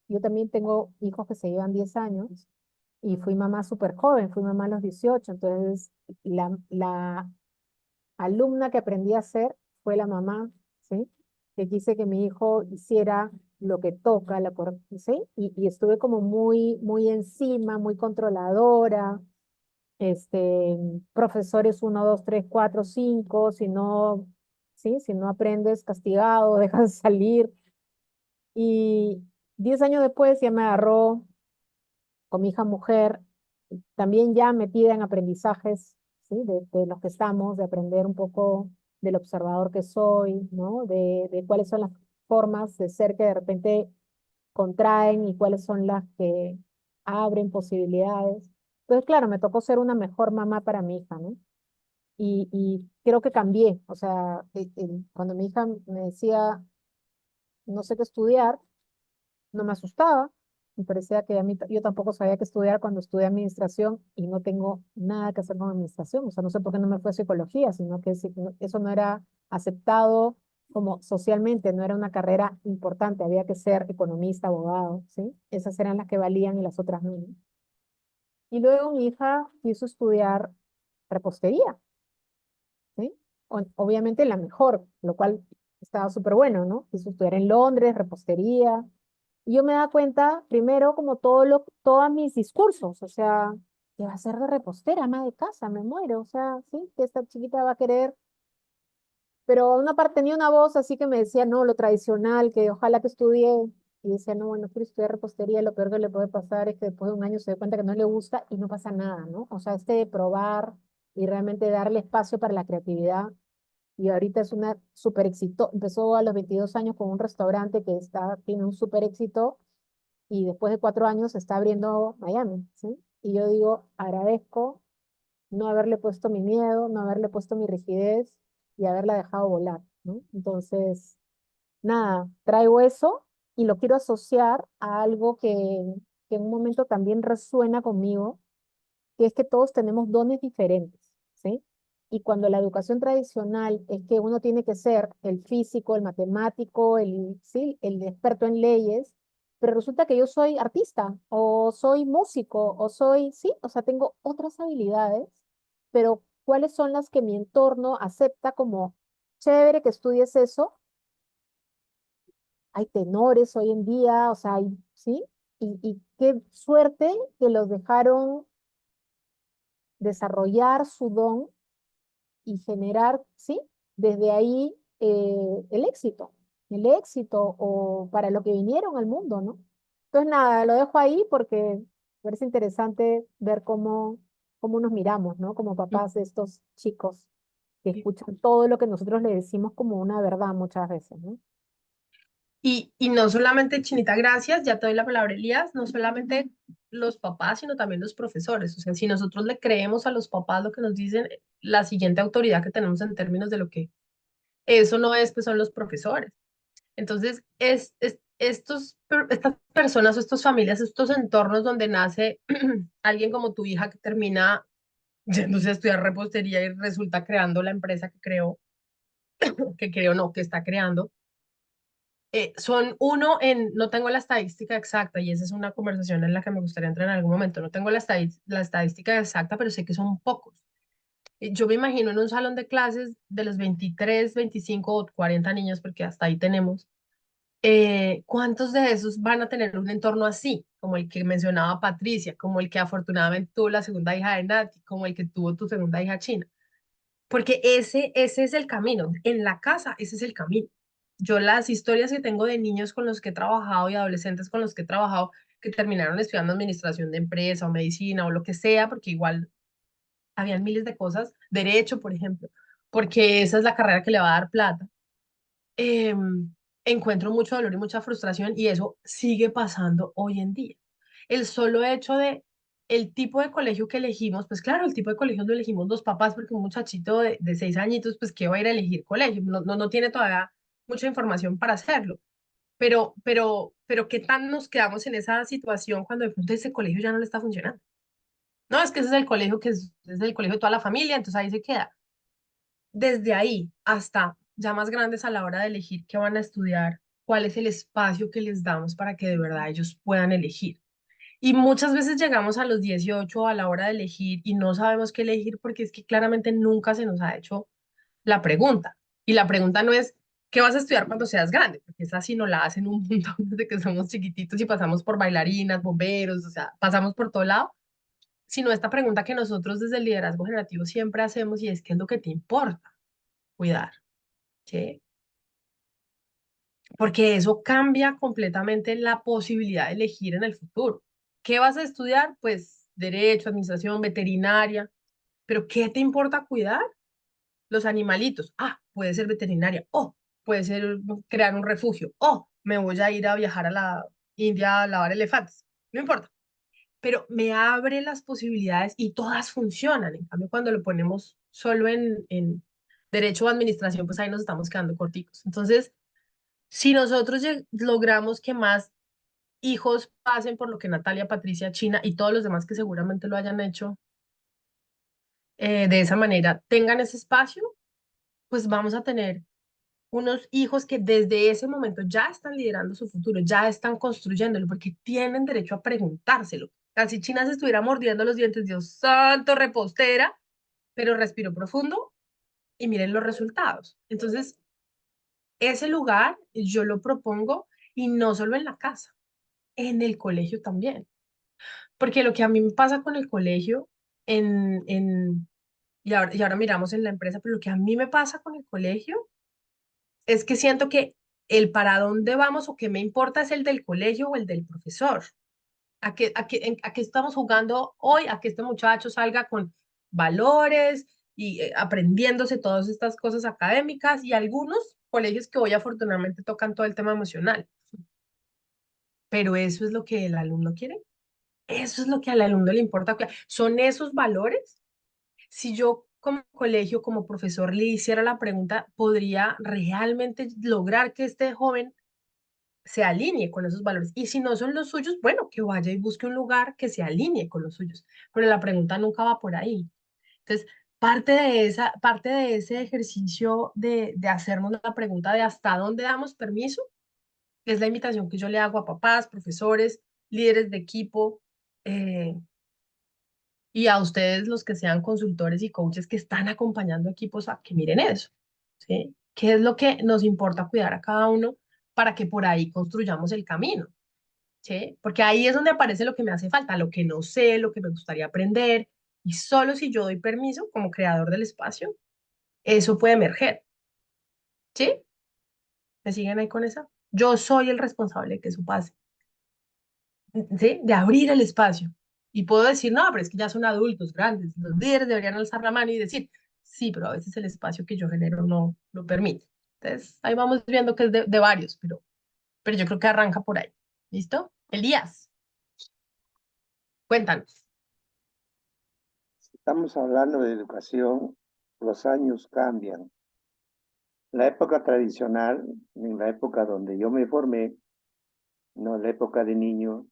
yo también tengo hijos que se llevan 10 años y fui mamá súper joven, fui mamá a los 18, entonces la alumna que aprendí a hacer fue la mamá, ¿sí? Que quise que mi hijo hiciera lo que toca, ¿sí? Y estuve como muy encima, muy controladora, profesores 1, 2, 3, 4, 5, si no, ¿sí? Si no aprendes, castigado, dejas salir. Y 10 años después ya me agarró con mi hija mujer, también ya metida en aprendizajes, ¿sí? De los que estamos, de aprender un poco del observador que soy, ¿no? De cuáles son las formas de ser que de repente contraen y cuáles son las que abren posibilidades. Entonces, claro, me tocó ser una mejor mamá para mi hija, ¿no? Y creo que cambié, o sea, cuando mi hija me decía, no sé qué estudiar, no me asustaba, me parecía que a mí, yo tampoco sabía qué estudiar cuando estudié administración y no tengo nada que hacer con administración, o sea, no sé por qué no me fue psicología, sino que eso no era aceptado como socialmente, no era una carrera importante, había que ser economista, abogado, ¿sí? Esas eran las que valían y las otras no. Y luego mi hija quiso estudiar repostería, ¿sí? Obviamente la mejor, lo cual estaba súper bueno, ¿no? Quiso estudiar en Londres, repostería, y yo me da cuenta, primero, como todos mis discursos, o sea, que va a ser de repostera, ama de casa, me muero, o sea, sí, que esta chiquita va a querer, pero una parte tenía una voz así que me decía, no, lo tradicional, que ojalá que estudie, y decía, no, bueno, quiero estudiar repostería, lo peor que le puede pasar es que después de un año se dé cuenta que no le gusta y no pasa nada, ¿no? O sea, de probar y realmente darle espacio para la creatividad, y ahorita es una súper éxito, empezó a los 22 años con un restaurante que tiene un súper éxito, y después de 4 años está abriendo Miami, ¿sí? Y yo digo, agradezco no haberle puesto mi miedo, no haberle puesto mi rigidez y haberla dejado volar, ¿no? Entonces, nada, traigo eso y lo quiero asociar a algo que en un momento también resuena conmigo, que es que todos tenemos dones diferentes, ¿sí? Y cuando la educación tradicional es que uno tiene que ser el físico, el matemático, ¿sí? El experto en leyes, pero resulta que yo soy artista o soy músico o soy, sí, o sea, tengo otras habilidades, pero ¿cuáles son las que mi entorno acepta como chévere que estudies eso? Hay tenores hoy en día, o sea, ¿sí? Y qué suerte que los dejaron desarrollar su don y generar, ¿sí? Desde ahí el éxito o para lo que vinieron al mundo, ¿no? Entonces, nada, lo dejo ahí porque me parece interesante ver cómo nos miramos, ¿no? Como papás de estos chicos que escuchan todo lo que nosotros le decimos como una verdad muchas veces, ¿no? Y no solamente, Chinita, gracias, ya te doy la palabra, Elías, no solamente los papás, sino también los profesores. O sea, si nosotros le creemos a los papás lo que nos dicen, la siguiente autoridad que tenemos en términos de lo que eso no es, pues son los profesores. Entonces, estas personas o estas familias, estos entornos donde nace alguien como tu hija que termina yéndose a estudiar repostería y resulta creando la empresa que creo no, que está creando, son uno en, no tengo la estadística exacta y esa es una conversación en la que me gustaría entrar en algún momento, no tengo la estadística exacta, pero sé que son pocos. Yo me imagino en un salón de clases de los 23, 25 o 40 niños, porque hasta ahí tenemos, ¿cuántos de esos van a tener un entorno así, como el que mencionaba Patricia, como el que afortunadamente tuvo la segunda hija de Nati, como el que tuvo tu segunda hija China? Porque ese es el camino. En la casa, ese es el camino. Yo las historias que tengo de niños con los que he trabajado y adolescentes con los que he trabajado que terminaron estudiando administración de empresa o medicina o lo que sea, porque igual habían miles de cosas, derecho, por ejemplo, porque esa es la carrera que le va a dar plata. Encuentro mucho dolor y mucha frustración y eso sigue pasando hoy en día. El solo hecho de el tipo de colegio que elegimos, pues claro, el tipo de colegio lo elegimos los papás porque un muchachito de 6 añitos, pues ¿qué va a ir a elegir colegio? No tiene todavía mucha información para hacerlo. Pero ¿qué tan nos quedamos en esa situación cuando de pronto ese colegio ya no le está funcionando? No, es que ese es el colegio es el colegio de toda la familia, entonces ahí se queda. Desde ahí hasta ya más grandes a la hora de elegir qué van a estudiar, cuál es el espacio que les damos para que de verdad ellos puedan elegir. Y muchas veces llegamos a los 18 a la hora de elegir y no sabemos qué elegir porque es que claramente nunca se nos ha hecho la pregunta. Y la pregunta no es, ¿qué vas a estudiar cuando seas grande? Porque esa sí no la hacen un montón desde que somos chiquititos y pasamos por bailarinas, bomberos, o sea, pasamos por todo lado, sino esta pregunta que nosotros desde el liderazgo generativo siempre hacemos y es, ¿qué es lo que te importa cuidar? ¿Sí? Porque eso cambia completamente la posibilidad de elegir en el futuro. ¿Qué vas a estudiar? Pues derecho, administración, veterinaria, pero ¿qué te importa cuidar? Los animalitos. Ah, puede ser veterinaria. O puede ser crear un refugio. O me voy a ir a viajar a la India a lavar elefantes. No importa. Pero me abre las posibilidades y todas funcionan. En cambio, cuando lo ponemos solo en derecho o administración, pues ahí nos estamos quedando corticos. Entonces, si nosotros logramos que más hijos pasen por lo que Natalia, Patricia, China y todos los demás que seguramente lo hayan hecho de esa manera, tengan ese espacio, pues vamos a tener unos hijos que desde ese momento ya están liderando su futuro, ya están construyéndolo, porque tienen derecho a preguntárselo. Casi China se estuviera mordiendo los dientes, Dios santo, repostera, pero respiró profundo y miren los resultados. Entonces, ese lugar yo lo propongo y no solo en la casa, en el colegio también. Porque lo que a mí me pasa con el colegio, y ahora miramos en la empresa, pero lo que a mí me pasa con el colegio es que siento que el para dónde vamos o qué me importa es el del colegio o el del profesor. A qué estamos jugando hoy? A que este muchacho salga con valores y aprendiéndose todas estas cosas académicas y algunos colegios que hoy afortunadamente tocan todo el tema emocional. Pero eso es lo que el alumno quiere. Eso es lo que al alumno le importa. Son esos valores. Si yo como colegio, como profesor, le hiciera la pregunta, podría realmente lograr que este joven se alinee con esos valores. Y si no son los suyos, bueno, que vaya y busque un lugar que se alinee con los suyos. Pero la pregunta nunca va por ahí. Entonces, parte de ese ejercicio de hacernos la pregunta de hasta dónde damos permiso, es la invitación que yo le hago a papás, profesores, líderes de equipo, eh, y a ustedes los que sean consultores y coaches que están acompañando equipos a que miren eso, ¿sí? ¿Qué es lo que nos importa cuidar a cada uno para que por ahí construyamos el camino? ¿Sí? Porque ahí es donde aparece lo que me hace falta, lo que no sé, lo que me gustaría aprender, y solo si yo doy permiso como creador del espacio, eso puede emerger, ¿sí? ¿Me siguen ahí con esa? Yo soy el responsable de que eso pase, ¿sí? De abrir el espacio. Y puedo decir, no, pero es que ya son adultos, grandes, los líderes deberían alzar la mano y decir, sí, pero a veces el espacio que yo genero no lo permite. Entonces, ahí vamos viendo que es de varios, pero yo creo que arranca por ahí. ¿Listo? Elías, cuéntanos. Estamos hablando de educación, los años cambian. La época tradicional, en la época donde yo me formé, no la época de niño,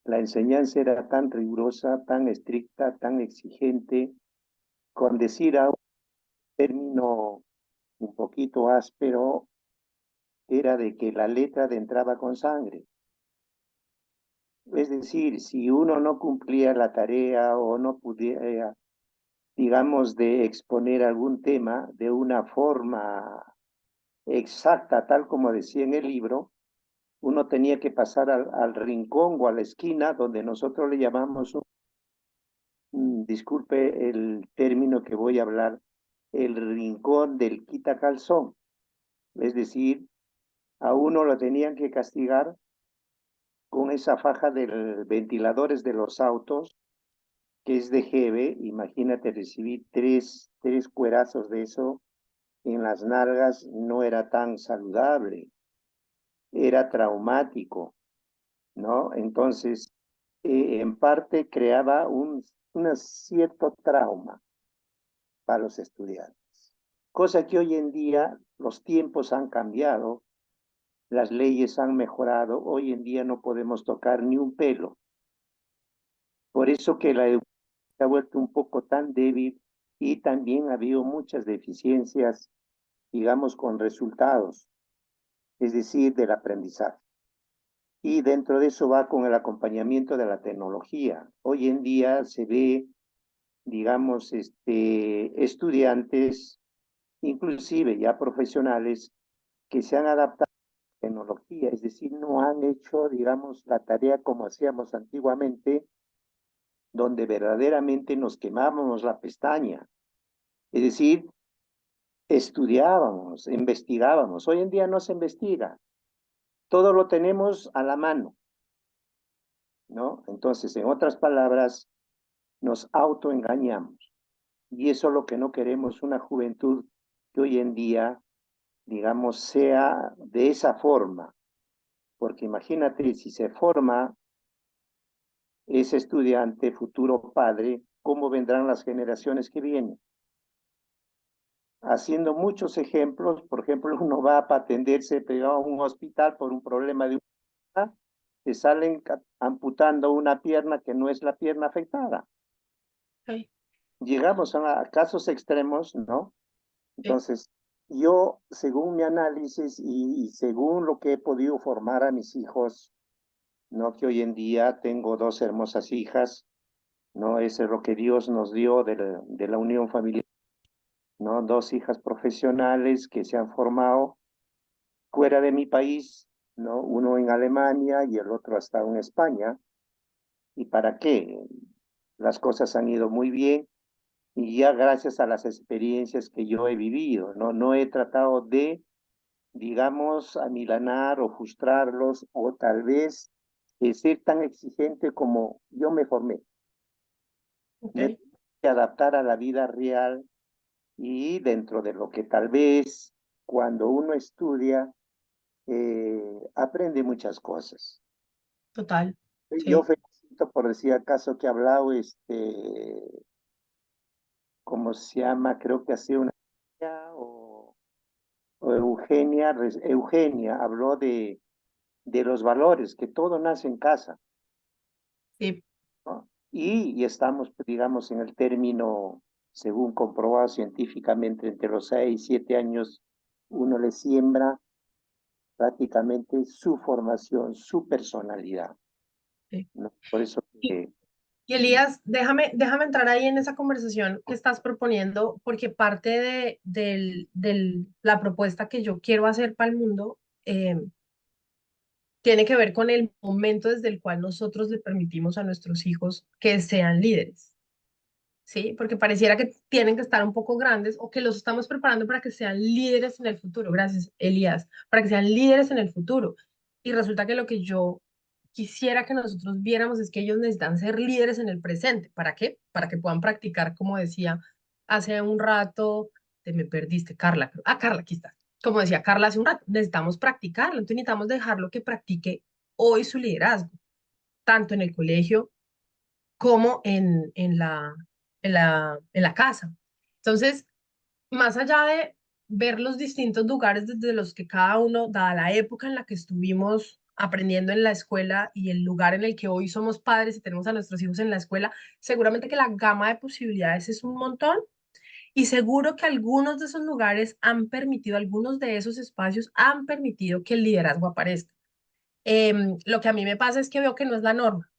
la enseñanza era tan rigurosa, tan estricta, tan exigente, con decir a un término un poquito áspero, era de que la letra entraba con sangre. Es decir, si uno no cumplía la tarea o no pudiera, digamos, de exponer algún tema de una forma exacta, tal como decía en el libro, uno tenía que pasar al rincón o a la esquina donde nosotros le llamamos, disculpe el término que voy a hablar, el rincón del quita calzón. Es decir, a uno lo tenían que castigar con esa faja de ventiladores de los autos, que es de jeve. Imagínate recibir tres cuerazos de eso en las nalgas, no era tan saludable, era traumático, ¿no? Entonces, en parte creaba un cierto trauma para los estudiantes. Cosa que hoy en día los tiempos han cambiado, las leyes han mejorado, hoy en día no podemos tocar ni un pelo. Por eso que la educación se ha vuelto un poco tan débil y también ha habido muchas deficiencias, digamos, con resultados, es decir, del aprendizaje. Y dentro de eso va con el acompañamiento de la tecnología. Hoy en día se ve, digamos, estudiantes, inclusive ya profesionales, que se han adaptado a la tecnología, es decir, no han hecho, digamos, la tarea como hacíamos antiguamente, donde verdaderamente nos quemábamos la pestaña. Es decir, estudiábamos, investigábamos. Hoy en día no se investiga. Todo lo tenemos a la mano, ¿no? Entonces, en otras palabras, nos autoengañamos. Y eso es lo que no queremos, una juventud que hoy en día, digamos, sea de esa forma. Porque imagínate, si se forma ese estudiante, futuro padre, ¿cómo vendrán las generaciones que vienen? Haciendo muchos ejemplos, por ejemplo, uno va para atenderse pegado a un hospital por un problema de una, te salen amputando una pierna que no es la pierna afectada. Sí, Llegamos a casos extremos, ¿no? sí, Entonces, yo, según mi análisis y según lo que he podido formar a mis hijos, ¿no? Que hoy en día tengo dos hermosas hijas, ¿no? Eso es lo que Dios nos dio de la unión familiar, ¿no? Dos hijas profesionales que se han formado fuera de mi país, ¿no? Uno en Alemania y el otro hasta en España. ¿Y para qué? Las cosas han ido muy bien y ya gracias a las experiencias que yo he vivido, ¿no? No he tratado de, digamos, amilanar o frustrarlos o tal vez ser tan exigente como yo me formé. ok, Me tengo que adaptar a la vida real y dentro de lo que tal vez cuando uno estudia aprende muchas cosas. total, Yo sí, felicito por decir acaso que ha hablado, ¿cómo se llama? Creo que ha sido una o Eugenia, Eugenia habló de los valores, que todo nace en casa, sí, ¿no? Y estamos, digamos, en el término según comprobado científicamente, entre los 6 y 7 años, uno le siembra prácticamente su formación, su personalidad, Sí. ¿no? Por eso que Y Elías, déjame entrar ahí en esa conversación que estás proponiendo, porque parte de la propuesta que yo quiero hacer para el mundo tiene que ver con el momento desde el cual nosotros le permitimos a nuestros hijos que sean líderes, ¿sí? Porque pareciera que tienen que estar un poco grandes o que los estamos preparando para que sean líderes en el futuro. Gracias, Elías, para que sean líderes en el futuro. Y resulta que lo que yo quisiera que nosotros viéramos es que ellos necesitan ser líderes en el presente. ¿Para qué? Para que puedan practicar, como decía hace un rato, te me perdiste, Carla. Carla, aquí está. Como decía Carla hace un rato, necesitamos practicarlo, entonces necesitamos dejarlo que practique hoy su liderazgo, tanto en el colegio como en la casa. Entonces, más allá de ver los distintos lugares desde los que cada uno, dada la época en la que estuvimos aprendiendo en la escuela y el lugar en el que hoy somos padres y tenemos a nuestros hijos en la escuela, seguramente que la gama de posibilidades es un montón y seguro que algunos de esos lugares han permitido, algunos de esos espacios han permitido que el liderazgo aparezca. Lo que a mí me pasa es que veo que no es la norma.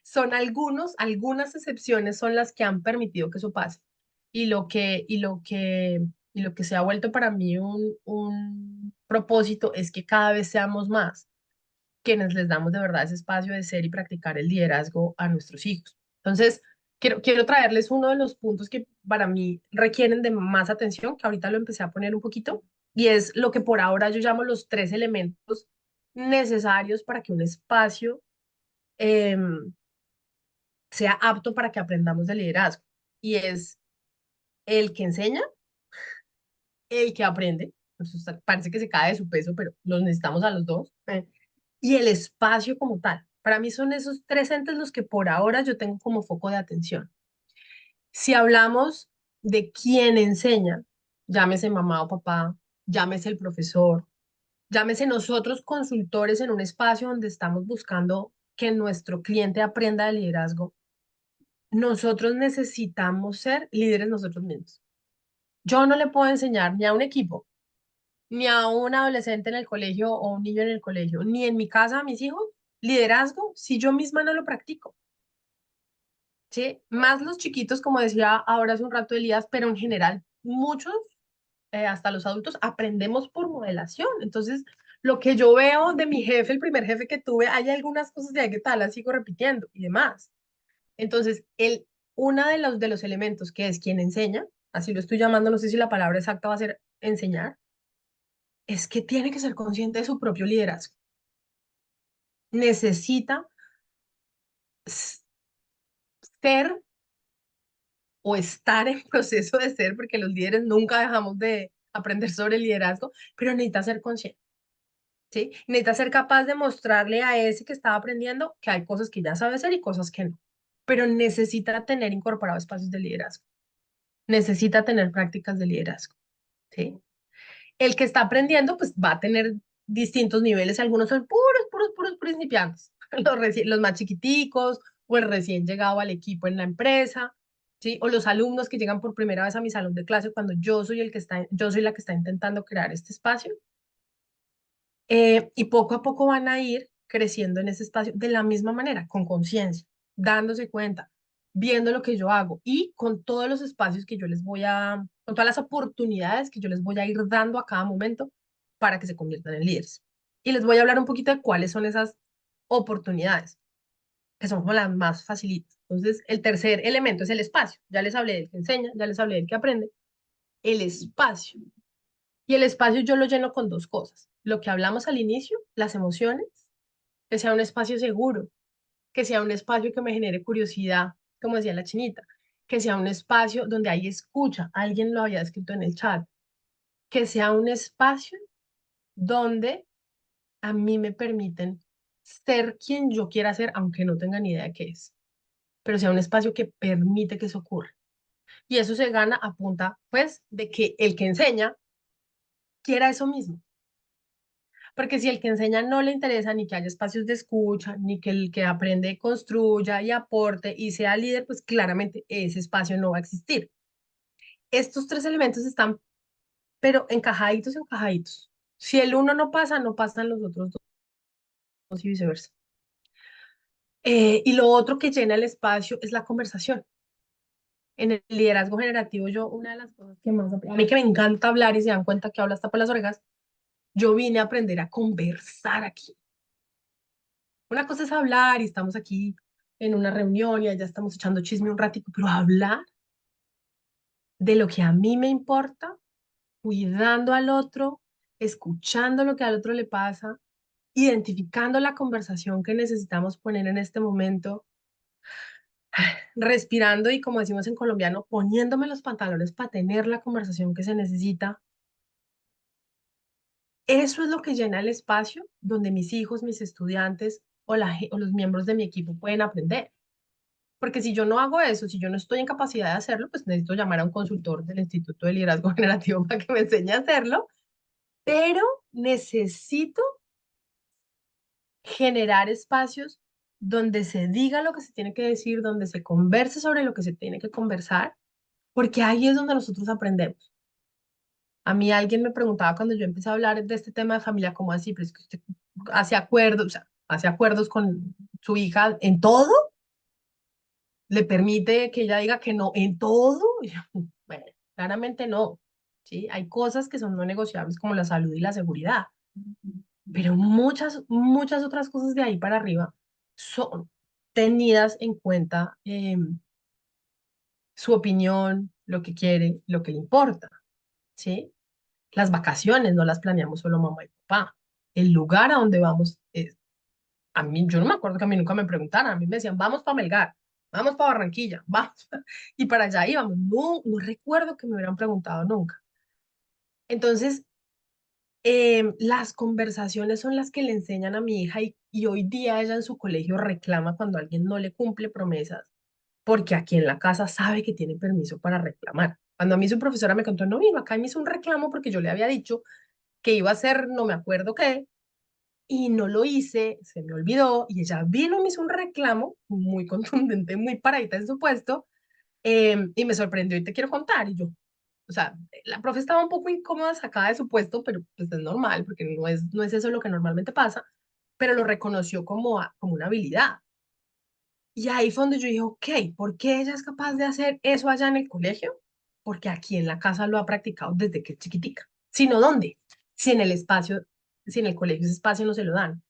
Son algunas excepciones son las que han permitido que eso pase. Y lo que se ha vuelto para mí un propósito es que cada vez seamos más quienes les damos de verdad ese espacio de ser y practicar el liderazgo a nuestros hijos. Entonces, quiero traerles uno de los puntos que para mí requieren de más atención, que ahorita lo empecé a poner un poquito, y es lo que por ahora yo llamo los 3 elementos necesarios para que un espacio em, sea apto para que aprendamos de liderazgo. Y es el que enseña, el que aprende, pues, parece que se cae de su peso, pero los necesitamos a los dos, y el espacio como tal. Para mí son esos 3 entes los que por ahora yo tengo como foco de atención. Si hablamos de quién enseña, llámese mamá o papá, llámese el profesor, llámese nosotros consultores en un espacio donde estamos buscando que nuestro cliente aprenda de liderazgo, nosotros necesitamos ser líderes nosotros mismos. Yo no le puedo enseñar ni a un equipo, ni a un adolescente en el colegio o un niño en el colegio, ni en mi casa a mis hijos, liderazgo si yo misma no lo practico. ¿Sí? Más los chiquitos, como decía ahora hace un rato Elías, pero en general, muchos, hasta los adultos, aprendemos por modelación. Entonces, lo que yo veo de mi jefe, el primer jefe que tuve, hay algunas cosas de ahí que tal, las sigo repitiendo y demás. Entonces, uno de los elementos que es quien enseña, así lo estoy llamando, no sé si la palabra exacta va a ser enseñar, es que tiene que ser consciente de su propio liderazgo. Necesita s- ser o estar en proceso de ser, porque los líderes nunca dejamos de aprender sobre el liderazgo, pero necesita ser consciente, ¿sí? Necesita ser capaz de mostrarle a ese que estaba aprendiendo que hay cosas que ya sabe hacer y cosas que no, pero necesita tener incorporado espacios de liderazgo, necesita tener prácticas de liderazgo, ¿sí? El que está aprendiendo, pues va a tener distintos niveles, algunos son puros principiantes, los más chiquiticos, o el recién llegado al equipo en la empresa, ¿sí? O los alumnos que llegan por primera vez a mi salón de clase cuando yo soy la que está intentando crear este espacio, y poco a poco van a ir creciendo en ese espacio de la misma manera, con conciencia, dándose cuenta, viendo lo que yo hago y con todos los espacios que yo con todas las oportunidades que yo les voy a ir dando a cada momento para que se conviertan en líderes. Y les voy a hablar un poquito de cuáles son esas oportunidades, que son como las más facilitas. Entonces, el tercer elemento es el espacio. Ya les hablé del que enseña, ya les hablé del que aprende. El espacio. Y el espacio yo lo lleno con 2 cosas. Lo que hablamos al inicio, las emociones, que sea un espacio seguro, que sea un espacio que me genere curiosidad, como decía la chinita, que sea un espacio donde hay escucha, alguien lo había escrito en el chat, que sea un espacio donde a mí me permiten ser quien yo quiera ser, aunque no tenga ni idea de qué es, pero sea un espacio que permite que eso ocurra. Y eso se gana a punta, pues, de que el que enseña quiera eso mismo. Porque si el que enseña no le interesa ni que haya espacios de escucha, ni que el que aprende construya y aporte y sea líder, pues claramente ese espacio no va a existir. Estos tres elementos están, pero encajaditos, encajaditos. Si el uno no pasa, no pasan los otros dos y viceversa. Y lo otro que llena el espacio es la conversación. En el liderazgo generativo, yo, una de las cosas que más, a mí que me encanta hablar y se dan cuenta que hablo hasta por las orejas, yo vine a aprender a conversar aquí. Una cosa es hablar y estamos aquí en una reunión y allá estamos echando chisme un ratico, pero hablar de lo que a mí me importa, cuidando al otro, escuchando lo que al otro le pasa, identificando la conversación que necesitamos poner en este momento, respirando y como decimos en colombiano, poniéndome los pantalones para tener la conversación que se necesita. Eso es lo que llena el espacio donde mis hijos, mis estudiantes o los miembros de mi equipo pueden aprender. Porque si yo no hago eso, si yo no estoy en capacidad de hacerlo, pues necesito llamar a un consultor del Instituto de Liderazgo Generativo para que me enseñe a hacerlo, pero necesito generar espacios donde se diga lo que se tiene que decir, donde se converse sobre lo que se tiene que conversar, porque ahí es donde nosotros aprendemos. A mí alguien me preguntaba cuando yo empecé a hablar de este tema de familia, ¿cómo así? Pero es que usted hace acuerdos, o sea, hace acuerdos con su hija en todo, le permite que ella diga que no en todo. Y yo, bueno, claramente no, ¿sí? Hay cosas que son no negociables como la salud y la seguridad, pero muchas, muchas otras cosas de ahí para arriba son tenidas en cuenta, su opinión, lo que quiere, lo que le importa, ¿sí? Las vacaciones no las planeamos solo mamá y papá. El lugar a donde vamos, a mí, yo no me acuerdo que a mí nunca me preguntaran, a mí me decían, vamos para Melgar, vamos para Barranquilla, vamos, y para allá íbamos. No, no recuerdo que me hubieran preguntado nunca. Entonces, las conversaciones son las que le enseñan a mi hija y hoy día ella en su colegio reclama cuando alguien no le cumple promesas, porque aquí en la casa sabe que tiene permiso para reclamar. Cuando a mí su profesora me contó, no, vino acá y me hizo un reclamo porque yo le había dicho que iba a hacer no me acuerdo qué, y no lo hice, se me olvidó, y ella vino y me hizo un reclamo muy contundente, muy paradita en su puesto, y me sorprendió y te quiero contar, y yo, o sea, la profe estaba un poco incómoda sacada de su puesto, pero pues es normal, porque no es eso lo que normalmente pasa, pero lo reconoció como, como una habilidad. Y ahí fue donde yo dije, ok, ¿por qué ella es capaz de hacer eso allá en el colegio? Porque aquí en la casa lo ha practicado desde que es chiquitica. Sino dónde, si en el espacio, si en el colegio ese espacio no se lo dan.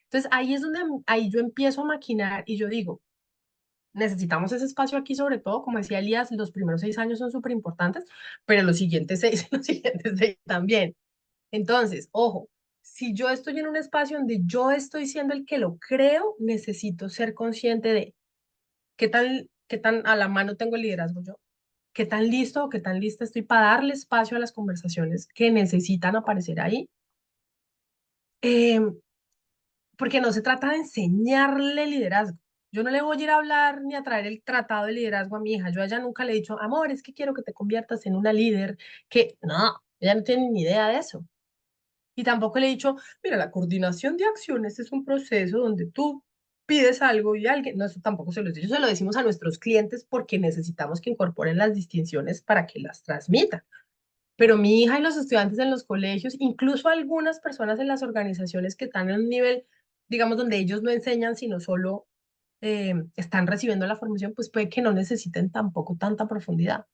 Entonces ahí es donde ahí yo empiezo a maquinar y yo digo, necesitamos ese espacio aquí sobre todo, como decía Elías, los primeros 6 años son súper importantes, pero los siguientes 6, los siguientes 6 también. Entonces, ojo, si yo estoy en un espacio donde yo estoy siendo el que lo creo, necesito ser consciente de qué tan a la mano tengo el liderazgo yo, qué tan listo o qué tan lista estoy para darle espacio a las conversaciones que necesitan aparecer ahí. Eh, Porque no se trata de enseñarle liderazgo. Yo no le voy a ir a hablar ni a traer el tratado de liderazgo a mi hija. Yo a ella nunca le he dicho, amor, es que quiero que te conviertas en una líder, que no, ella no tiene ni idea de eso. Y tampoco le he dicho, mira, la coordinación de acciones es un proceso donde tú pides algo y alguien, no, eso tampoco se lo he dicho, se lo decimos a nuestros clientes porque necesitamos que incorporen las distinciones para que las transmitan. Pero mi hija y los estudiantes en los colegios, incluso algunas personas en las organizaciones que están en un nivel, digamos, donde ellos no enseñan, sino solo están recibiendo la formación, pues puede que no necesiten tampoco tanta profundidad.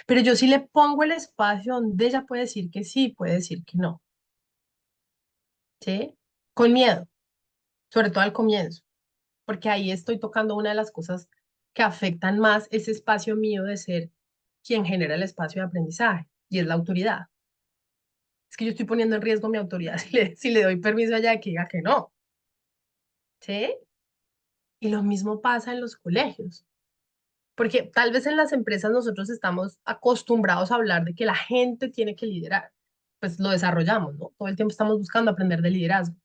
Pero yo sí le pongo el espacio donde ella puede decir que sí, puede decir que no, ¿sí? Con miedo, sobre todo al comienzo, porque ahí estoy tocando una de las cosas que afectan más ese espacio mío de ser quien genera el espacio de aprendizaje, y es la autoridad. Es que yo estoy poniendo en riesgo mi autoridad si le doy permiso allá de que diga que no, ¿sí? Y lo mismo pasa en los colegios, porque tal vez en las empresas nosotros estamos acostumbrados a hablar de que la gente tiene que liderar, pues lo desarrollamos, ¿no? Todo el tiempo estamos buscando aprender de liderazgo,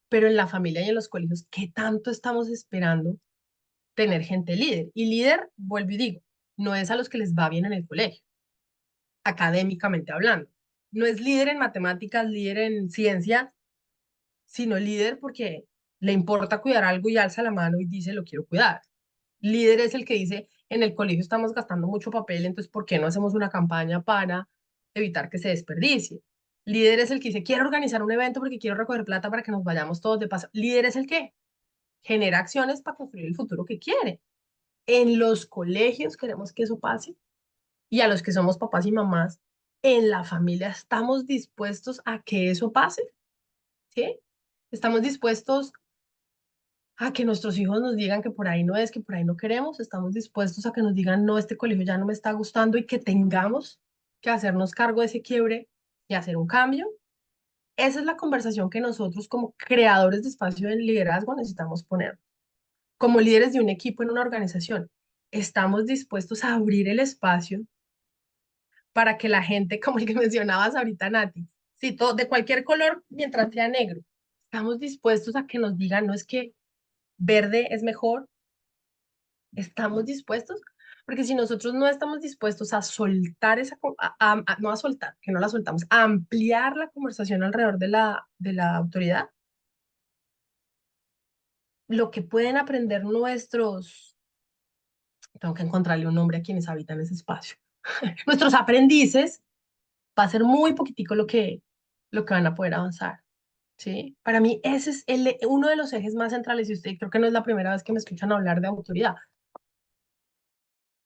pero en la familia y en los colegios, ¿qué tanto estamos esperando tener gente líder? Y líder, vuelvo y digo, no es a los que les va bien en el colegio, académicamente hablando. No es líder en matemáticas, líder en ciencias, sino líder porque le importa cuidar algo y alza la mano y dice, lo quiero cuidar. Líder es el que dice, en el colegio estamos gastando mucho papel, entonces ¿por qué no hacemos una campaña para evitar que se desperdicie? Líder es el que dice, quiero organizar un evento porque quiero recoger plata para que nos vayamos todos de paso. Líder es el que genera acciones para construir el futuro que quiere. En los colegios queremos que eso pase y a los que somos papás y mamás, en la familia estamos dispuestos a que eso pase, ¿sí? Estamos dispuestos a que nuestros hijos nos digan que por ahí no es, que por ahí no queremos, estamos dispuestos a que nos digan, no, este colegio ya no me está gustando y que tengamos que hacernos cargo de ese quiebre y hacer un cambio. Esa es la conversación que nosotros como creadores de espacio de liderazgo necesitamos poner. Como líderes de un equipo en una organización, estamos dispuestos a abrir el espacio para que la gente, como el que mencionabas ahorita, Nati, si todo, de cualquier color, mientras sea negro, estamos dispuestos a que nos digan, no es que verde es mejor, estamos dispuestos, porque si nosotros no estamos dispuestos a soltar esa, no a soltar, que no la soltamos, a ampliar la conversación alrededor de la autoridad, lo que pueden aprender nuestros, tengo que encontrarle un nombre a quienes habitan ese espacio, nuestros aprendices, va a ser muy poquitico lo que van a poder avanzar. ¿Sí? Para mí ese es uno de los ejes más centrales y usted creo que no es la primera vez que me escuchan hablar de autoridad,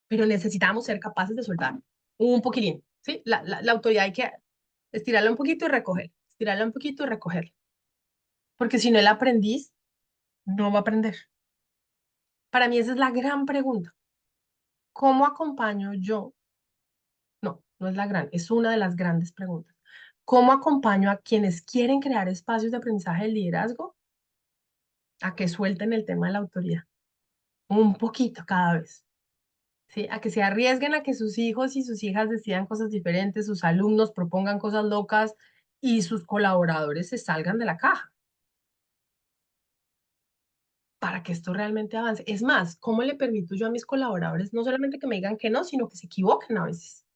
pero necesitamos ser capaces de soltar un poquitín, ¿sí? La autoridad hay que estirarla un poquito y recoger, estirarla un poquito y recoger, porque si no el aprendiz no va a aprender. Para mí esa es la gran pregunta. ¿Cómo acompaño yo? No, no es la gran, es una de las grandes preguntas. ¿Cómo acompaño a quienes quieren crear espacios de aprendizaje de liderazgo a que suelten el tema de la autoridad? Un poquito cada vez. ¿Sí? A que se arriesguen a que sus hijos y sus hijas decidan cosas diferentes, sus alumnos propongan cosas locas y sus colaboradores se salgan de la caja para que esto realmente avance. Es más, ¿cómo le permito yo a mis colaboradores no solamente que me digan que no, sino que se equivoquen a veces?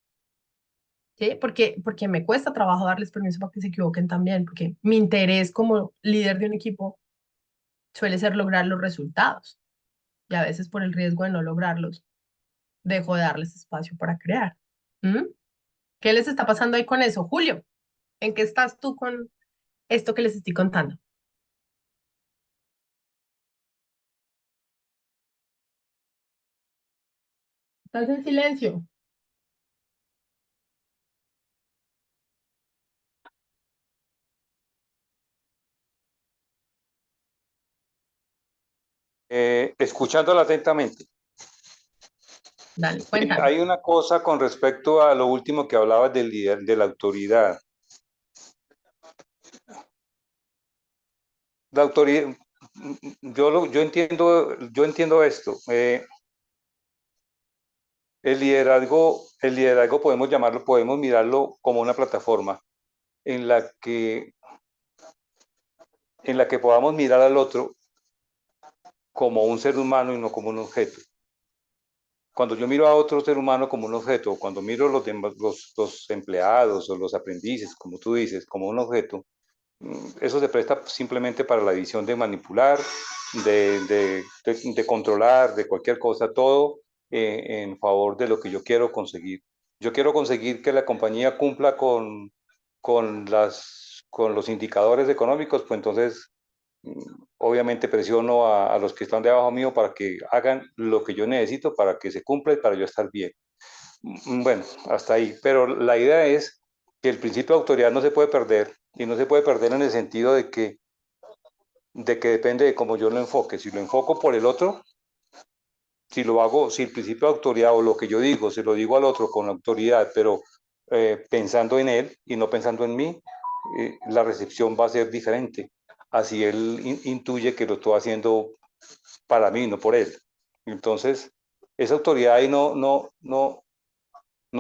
¿Sí? Porque me cuesta trabajo darles permiso para que se equivoquen también, porque mi interés como líder de un equipo suele ser lograr los resultados y a veces por el riesgo de no lograrlos, dejo de darles espacio para crear. ¿Mm? ¿Qué les está pasando ahí con eso, Julio? ¿En qué estás tú con esto que les estoy contando? ¿Estás en silencio? Escuchándola atentamente. Dale, cuéntame. Hay una cosa con respecto a lo último que hablabas del líder, de la autoridad. La autoridad, yo entiendo esto. El liderazgo podemos llamarlo, podemos mirarlo como una plataforma en en la que podamos mirar al otro como un ser humano y no como un objeto. Cuando yo miro a otro ser humano como un objeto, cuando miro los empleados o los aprendices, como tú dices, como un objeto, eso se presta simplemente para la visión de manipular, de controlar, de cualquier cosa, todo en favor de lo que yo quiero conseguir. Yo quiero conseguir que la compañía cumpla con los indicadores económicos, pues entonces obviamente presiono a los que están debajo mío para que hagan lo que yo necesito para que se cumpla y para yo estar bien. Bueno, hasta ahí. Pero la idea es que el principio de autoridad no se puede perder y no se puede perder en el sentido de que depende de cómo yo lo enfoque. Si lo enfoco por el otro, si lo hago, si el principio de autoridad o lo que yo digo, se lo digo al otro con autoridad, pero pensando en él y no pensando en mí, la recepción va a ser diferente. Así él intuye que lo estoy haciendo para mí, no por él. Entonces, esa autoridad ahí no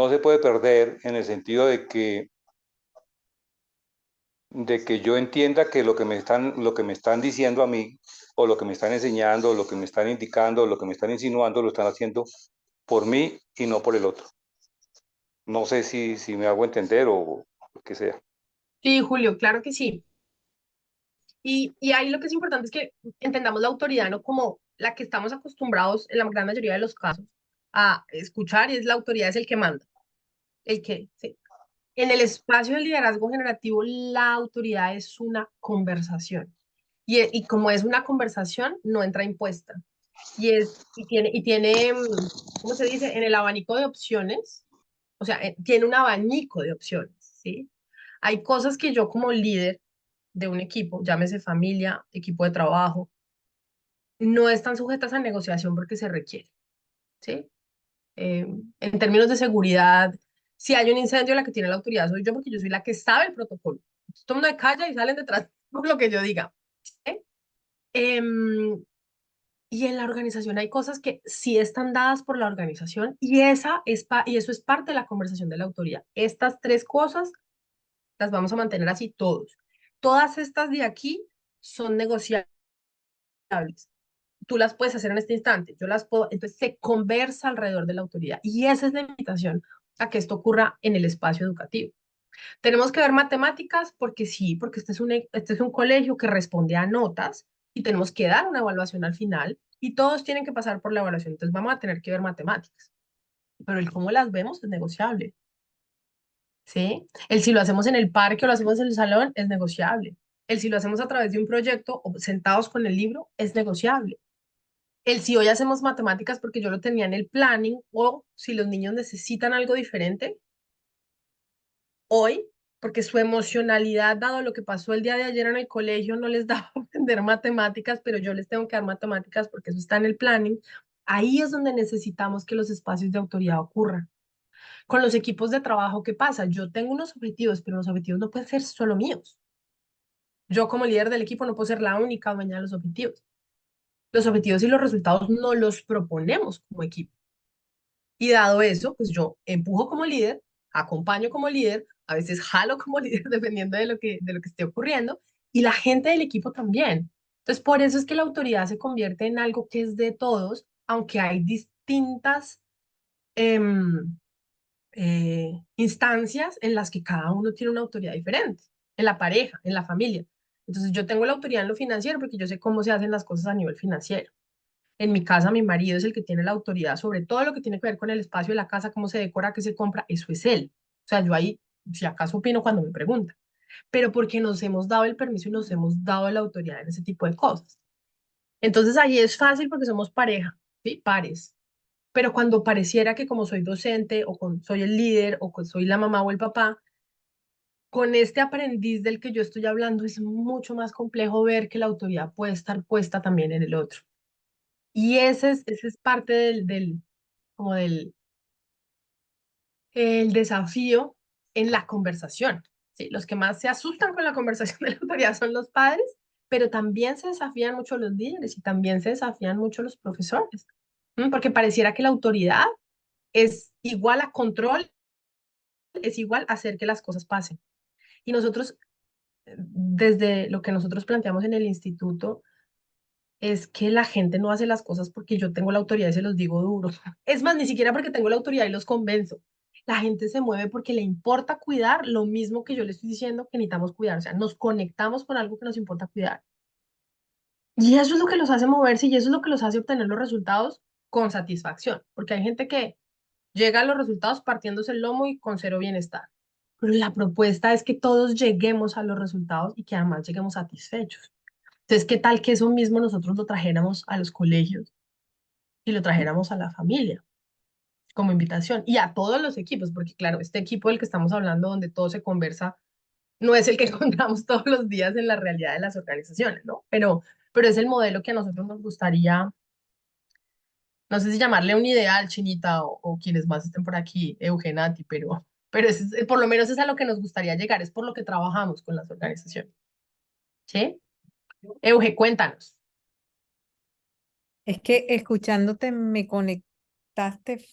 se puede perder en el sentido de que yo entienda que lo que me están diciendo a mí, o lo que me están enseñando, o lo que me están indicando, o lo que me están insinuando, lo están haciendo por mí y no por el otro. No sé si me hago entender o lo que sea. Sí, Julio, claro que sí. Y ahí lo que es importante es que entendamos la autoridad no como la que estamos acostumbrados en la gran mayoría de los casos a escuchar, y es la autoridad es el que manda, el que, sí. En el espacio de liderazgo generativo, la autoridad es una conversación. Y como es una conversación, no entra impuesta. Y tiene, ¿cómo se dice? En el abanico de opciones, o sea, tiene un abanico de opciones, ¿sí? Hay cosas que yo como líder de un equipo, llámese familia, equipo de trabajo, no están sujetas a negociación porque se requiere, ¿sí? En términos de seguridad, si hay un incendio, la que tiene la autoridad soy yo porque yo soy la que sabe el protocolo. Todo el mundo me calla y salen detrás por lo que yo diga. ¿Sí? Em, y en la organización hay cosas que sí están dadas por la organización y eso es parte de la conversación de la autoridad. Estas tres cosas las vamos a mantener así todos. Todas estas de aquí son negociables. Tú las puedes hacer en este instante, yo las puedo, entonces se conversa alrededor de la autoridad y esa es la invitación a que esto ocurra en el espacio educativo. Tenemos que ver matemáticas porque sí, porque este es un colegio que responde a notas y tenemos que dar una evaluación al final y todos tienen que pasar por la evaluación, entonces vamos a tener que ver matemáticas, pero el cómo las vemos es negociable, ¿sí? El si lo hacemos en el parque o lo hacemos en el salón es negociable. El si lo hacemos a través de un proyecto o sentados con el libro es negociable. El si hoy hacemos matemáticas porque yo lo tenía en el planning o si los niños necesitan algo diferente hoy, porque su emocionalidad, dado lo que pasó el día de ayer en el colegio, no les da para aprender matemáticas, pero yo les tengo que dar matemáticas porque eso está en el planning. Ahí es donde necesitamos que los espacios de autoridad ocurran. Con los equipos de trabajo, ¿qué pasa? Yo tengo unos objetivos, pero los objetivos no pueden ser solo míos. Yo como líder del equipo no puedo ser la única dueña de los objetivos. Los objetivos y los resultados no los proponemos como equipo. Y dado eso, pues yo empujo como líder, acompaño como líder, a veces jalo como líder dependiendo de lo que esté ocurriendo, y la gente del equipo también. Entonces, por eso es que la autoridad se convierte en algo que es de todos, aunque hay distintas em, instancias en las que cada uno tiene una autoridad diferente, en la pareja, en la familia. Entonces, yo tengo la autoridad en lo financiero porque yo sé cómo se hacen las cosas a nivel financiero. En mi casa, mi marido es el que tiene la autoridad sobre todo lo que tiene que ver con el espacio de la casa, cómo se decora, qué se compra, eso es él. O sea, yo ahí, si acaso opino cuando me pregunta, pero porque nos hemos dado el permiso y nos hemos dado la autoridad en ese tipo de cosas. Entonces ahí es fácil porque somos pareja, ¿sí? Pares. Pero cuando pareciera que como soy docente o soy el líder o soy la mamá o el papá, con este aprendiz del que yo estoy hablando es mucho más complejo ver que la autoridad puede estar puesta también en el otro. Y ese es parte como el desafío en la conversación, ¿sí? Los que más se asustan con la conversación de la autoridad son los padres, pero también se desafían mucho los líderes y también se desafían mucho los profesores, porque pareciera que la autoridad es igual a control, es igual a hacer que las cosas pasen. Y nosotros, desde lo que nosotros planteamos en el instituto, es que la gente no hace las cosas porque yo tengo la autoridad y se los digo duro. Es más, ni siquiera porque tengo la autoridad y los convenzo. La gente se mueve porque le importa cuidar lo mismo que yo le estoy diciendo que necesitamos cuidar. O sea, nos conectamos con algo que nos importa cuidar. Y eso es lo que los hace moverse y eso es lo que los hace obtener los resultados con satisfacción. Porque hay gente que llega a los resultados partiéndose el lomo y con cero bienestar. Pero la propuesta es que todos lleguemos a los resultados y que además lleguemos satisfechos. Entonces, ¿qué tal que eso mismo nosotros lo trajéramos a los colegios y lo trajéramos a la familia como invitación y a todos los equipos? Porque claro, este equipo del que estamos hablando, donde todo se conversa, no es el que encontramos todos los días en la realidad de las organizaciones, ¿no? Pero es el modelo que a nosotros nos gustaría, no sé si llamarle un ideal, Chinita, o quienes más estén por aquí, Eugenati, pero por lo menos es a lo que nos gustaría llegar, es por lo que trabajamos con las organizaciones. ¿Sí? Euge, cuéntanos. Es que escuchándote me conectaste,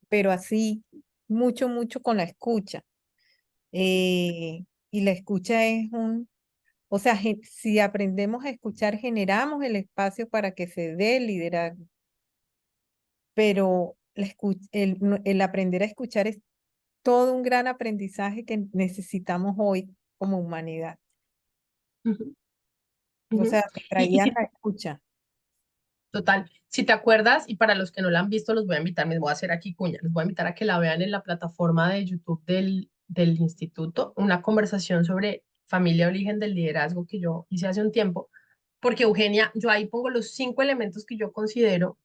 pero así, mucho, mucho con la escucha. Y la escucha es o sea, si aprendemos a escuchar, generamos el espacio para que se dé el liderazgo. Pero el aprender a escuchar es todo un gran aprendizaje que necesitamos hoy como humanidad. Ujú. O Ujú. sea, te Y traían si la escucha. Total, si te acuerdas, y para los que no la han visto, los voy a invitar, me voy a hacer aquí cuña, los voy a invitar a que la vean en la plataforma de YouTube del instituto, una conversación sobre familia origen del liderazgo que yo hice hace un tiempo, porque Eugenia, yo ahí pongo los 5 elementos que yo considero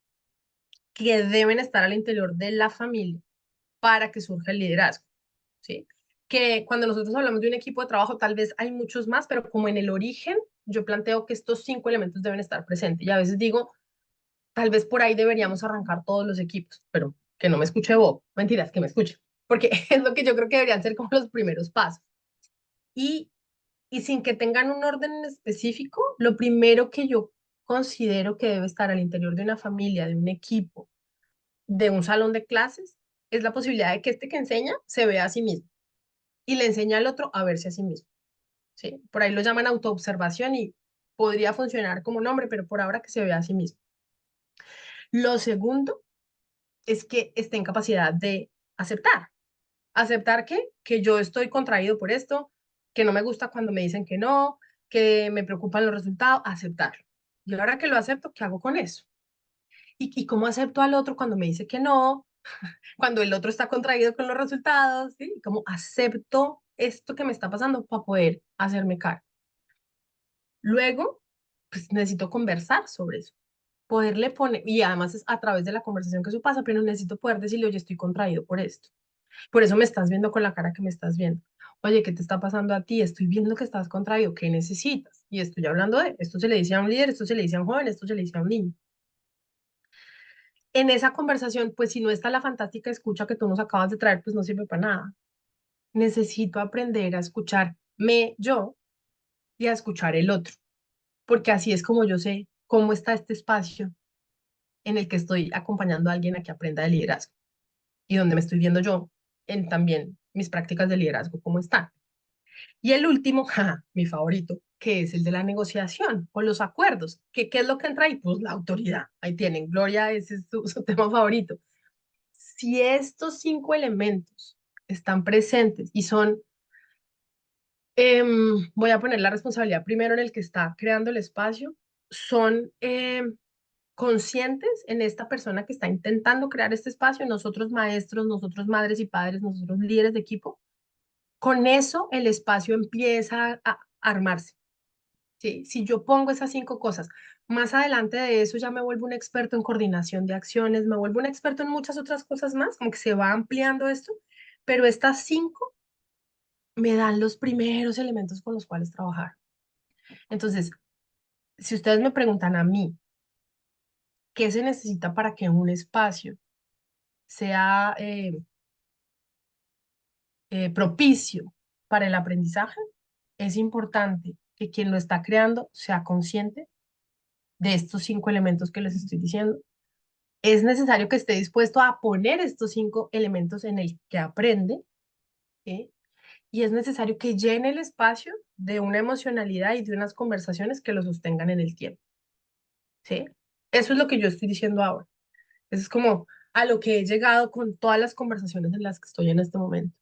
que deben estar al interior de la familia para que surja el liderazgo, ¿sí? Que cuando nosotros hablamos de un equipo de trabajo, tal vez hay muchos más, pero como en el origen, yo planteo que estos 5 elementos deben estar presentes. Y a veces digo, tal vez por ahí deberíamos arrancar todos los equipos, pero que no me escuche Bob. Mentiras, que me escuche, porque es lo que yo creo que deberían ser como los primeros pasos. Y, y sin que tengan un orden en específico, lo primero que yo considero que debe estar al interior de una familia, de un equipo, de un salón de clases, es la posibilidad de que este que enseña se vea a sí mismo y le enseña al otro a verse a sí mismo. ¿Sí? Por ahí lo llaman autoobservación y podría funcionar como nombre, pero por ahora que se vea a sí mismo. Lo segundo es que esté en capacidad de aceptar. ¿Aceptar qué? Que yo estoy contraído por esto, que no me gusta cuando me dicen que no, que me preocupan los resultados, aceptarlo. Y ahora que lo acepto, ¿qué hago con eso? ¿Y cómo acepto al otro cuando me dice que no? Cuando el otro está contraído con los resultados, ¿sí? ¿Cómo acepto esto que me está pasando para poder hacerme cargo? Luego, pues necesito conversar sobre eso, poderle poner, y además es a través de la conversación que eso pasa, pero necesito poder decirle, oye, estoy contraído por esto. Por eso me estás viendo con la cara que me estás viendo. Oye, ¿qué te está pasando a ti? Estoy viendo que estás contraído. ¿Qué necesitas? Y estoy hablando de, esto se le dice a un líder, esto se le dice a un joven, esto se le dice a un niño. En esa conversación, pues si no está la fantástica escucha que tú nos acabas de traer, pues no sirve para nada. Necesito aprender a escucharme yo y a escuchar el otro, porque así es como yo sé cómo está este espacio en el que estoy acompañando a alguien a que aprenda de liderazgo y donde me estoy viendo yo en también mis prácticas de liderazgo, cómo están. Y el último, ja, mi favorito, que es el de la negociación o los acuerdos. ¿Qué es lo que entra ahí? Pues la autoridad. Ahí tienen, Gloria, ese es su tema favorito. Si estos 5 elementos están presentes y son, voy a poner la responsabilidad primero en el que está creando el espacio, son conscientes en esta persona que está intentando crear este espacio, nosotros maestros, nosotros madres y padres, nosotros líderes de equipo, con eso el espacio empieza a armarse. ¿Sí? Si yo pongo esas 5 cosas, más adelante de eso ya me vuelvo un experto en coordinación de acciones, me vuelvo un experto en muchas otras cosas más, como que se va ampliando esto, pero estas 5 me dan los primeros elementos con los cuales trabajar. Entonces, si ustedes me preguntan a mí, ¿qué se necesita para que un espacio sea propicio para el aprendizaje? Es importante que quien lo está creando sea consciente de estos 5 elementos que les estoy diciendo. Es necesario que esté dispuesto a poner estos 5 elementos en el que aprende, ¿sí? Y es necesario que llene el espacio de una emocionalidad y de unas conversaciones que lo sostengan en el tiempo, ¿sí? Eso es lo que yo estoy diciendo ahora. Eso es como a lo que he llegado con todas las conversaciones en las que estoy en este momento.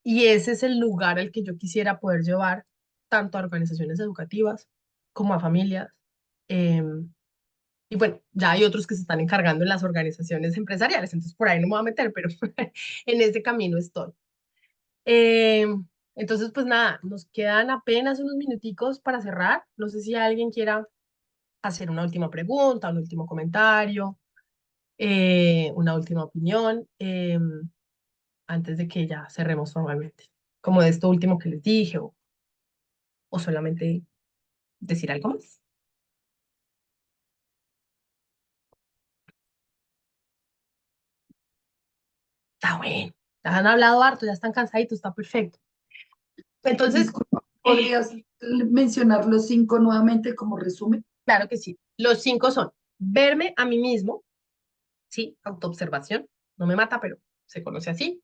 Y ese es el lugar al que yo quisiera poder llevar tanto a organizaciones educativas como a familias. Y bueno, ya hay otros que se están encargando en las organizaciones empresariales, entonces por ahí no me voy a meter, pero en ese camino estoy. Eh, entonces, pues nada, nos quedan apenas unos minuticos para cerrar. No sé si alguien quiera hacer una última pregunta, un último comentario, una última opinión, antes de que ya cerremos formalmente, como de esto último que les dije, o solamente decir algo más. Está bueno, ya han hablado harto, ya están cansaditos, está perfecto. Entonces, Disculpa, ¿podrías mencionar los 5 nuevamente como resumen? claro que sí. Los 5 son verme a mí mismo, ¿sí? Autoobservación. No me mata, pero se conoce así.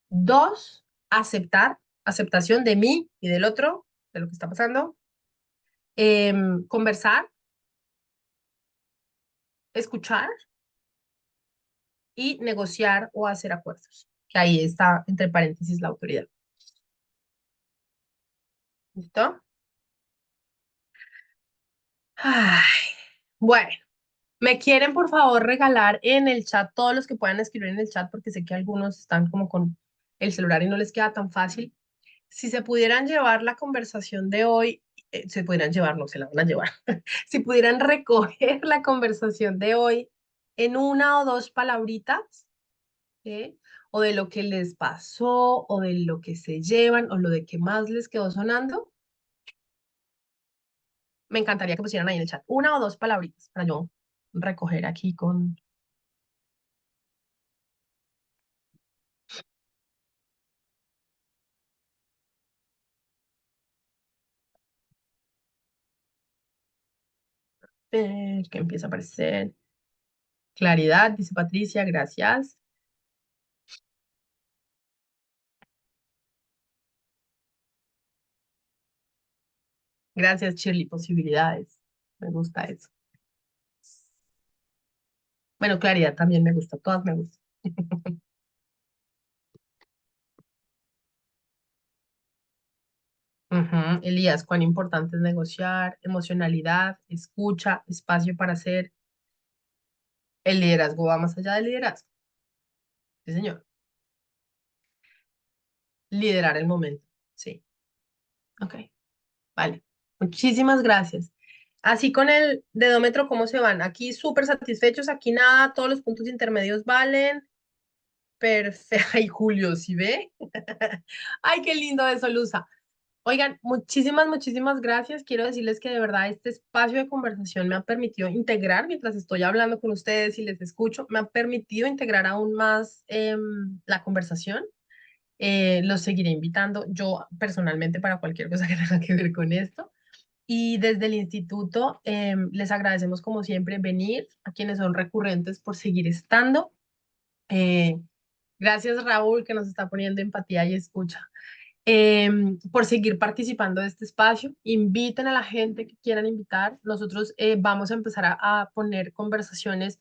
2, aceptar, aceptación de mí y del otro, de lo que está pasando. Conversar, escuchar y negociar o hacer acuerdos. Que ahí está, entre paréntesis, la autoridad. ¿Listo? Ay, bueno, me quieren por favor regalar en el chat, todos los que puedan escribir en el chat, porque sé que algunos están como con el celular y no les queda tan fácil. Si se pudieran llevar la conversación de hoy, se pudieran llevar, no se la van a llevar. Si pudieran recoger la conversación de hoy en una o dos palabritas, ¿sí? O de lo que les pasó, o de lo que se llevan, o lo de que más les quedó sonando, me encantaría que pusieran ahí en el chat una o dos palabritas para yo recoger aquí con... que empieza a aparecer. Claridad, dice Patricia, gracias. Gracias, Shirley, posibilidades. Me gusta eso. Bueno, claridad también me gusta, todas me gustan. Ujú, Elías, cuán importante es negociar, emocionalidad, escucha, espacio para hacer. El liderazgo va más allá del liderazgo. Sí, señor. Liderar el momento. Sí. Ok. Vale. Muchísimas gracias. Así con el dedómetro, ¿cómo se van? Aquí súper satisfechos, aquí nada, todos los puntos intermedios valen. Perfecto. Ay, Julio, ¿sí ve? Ay, qué lindo eso, Luza. Oigan, muchísimas gracias. Quiero decirles que de verdad este espacio de conversación me ha permitido integrar, mientras estoy hablando con ustedes y les escucho, me ha permitido integrar aún más la conversación. Los seguiré invitando yo personalmente para cualquier cosa que tenga que ver con esto. Y desde el instituto les agradecemos como siempre venir a quienes son recurrentes por seguir estando. Eh, gracias Raúl que nos está poniendo empatía y escucha. Por seguir participando de este espacio. Inviten a la gente que quieran invitar. Nosotros vamos a empezar a poner conversaciones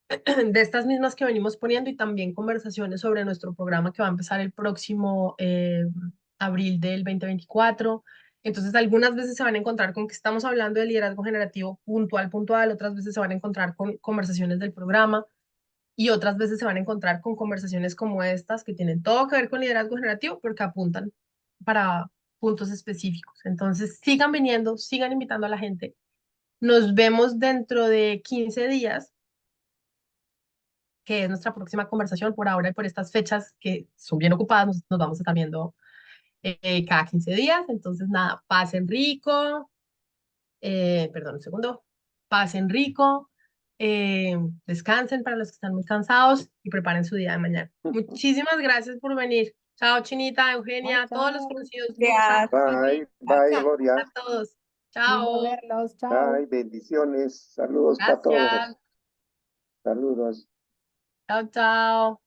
de estas mismas que venimos poniendo y también conversaciones sobre nuestro programa que va a empezar el próximo abril del 2024. Entonces, algunas veces se van a encontrar con que estamos hablando de liderazgo generativo puntual, otras veces se van a encontrar con conversaciones del programa y otras veces se van a encontrar con conversaciones como estas que tienen todo que ver con liderazgo generativo, pero que apuntan para puntos específicos. Entonces, sigan viniendo, sigan invitando a la gente. Nos vemos dentro de 15 días, que es nuestra próxima conversación por ahora y por estas fechas que son bien ocupadas, nos vamos a estar viendo cada 15 días. Entonces, nada, pasen rico, perdón un segundo, pasen rico, eh, descansen para los que están muy cansados y preparen su día de mañana. Muchísimas gracias por venir. Chao, Chinita, Chao, Eugenia, todos los chao. conocidos, Luza, Gracias. Bye, bye, Gracias. Gloria. a todos. Lindo Chao, verlos. Chao. Bye, bendiciones. Saludos para gracias. todos. Saludos. Chao, chao.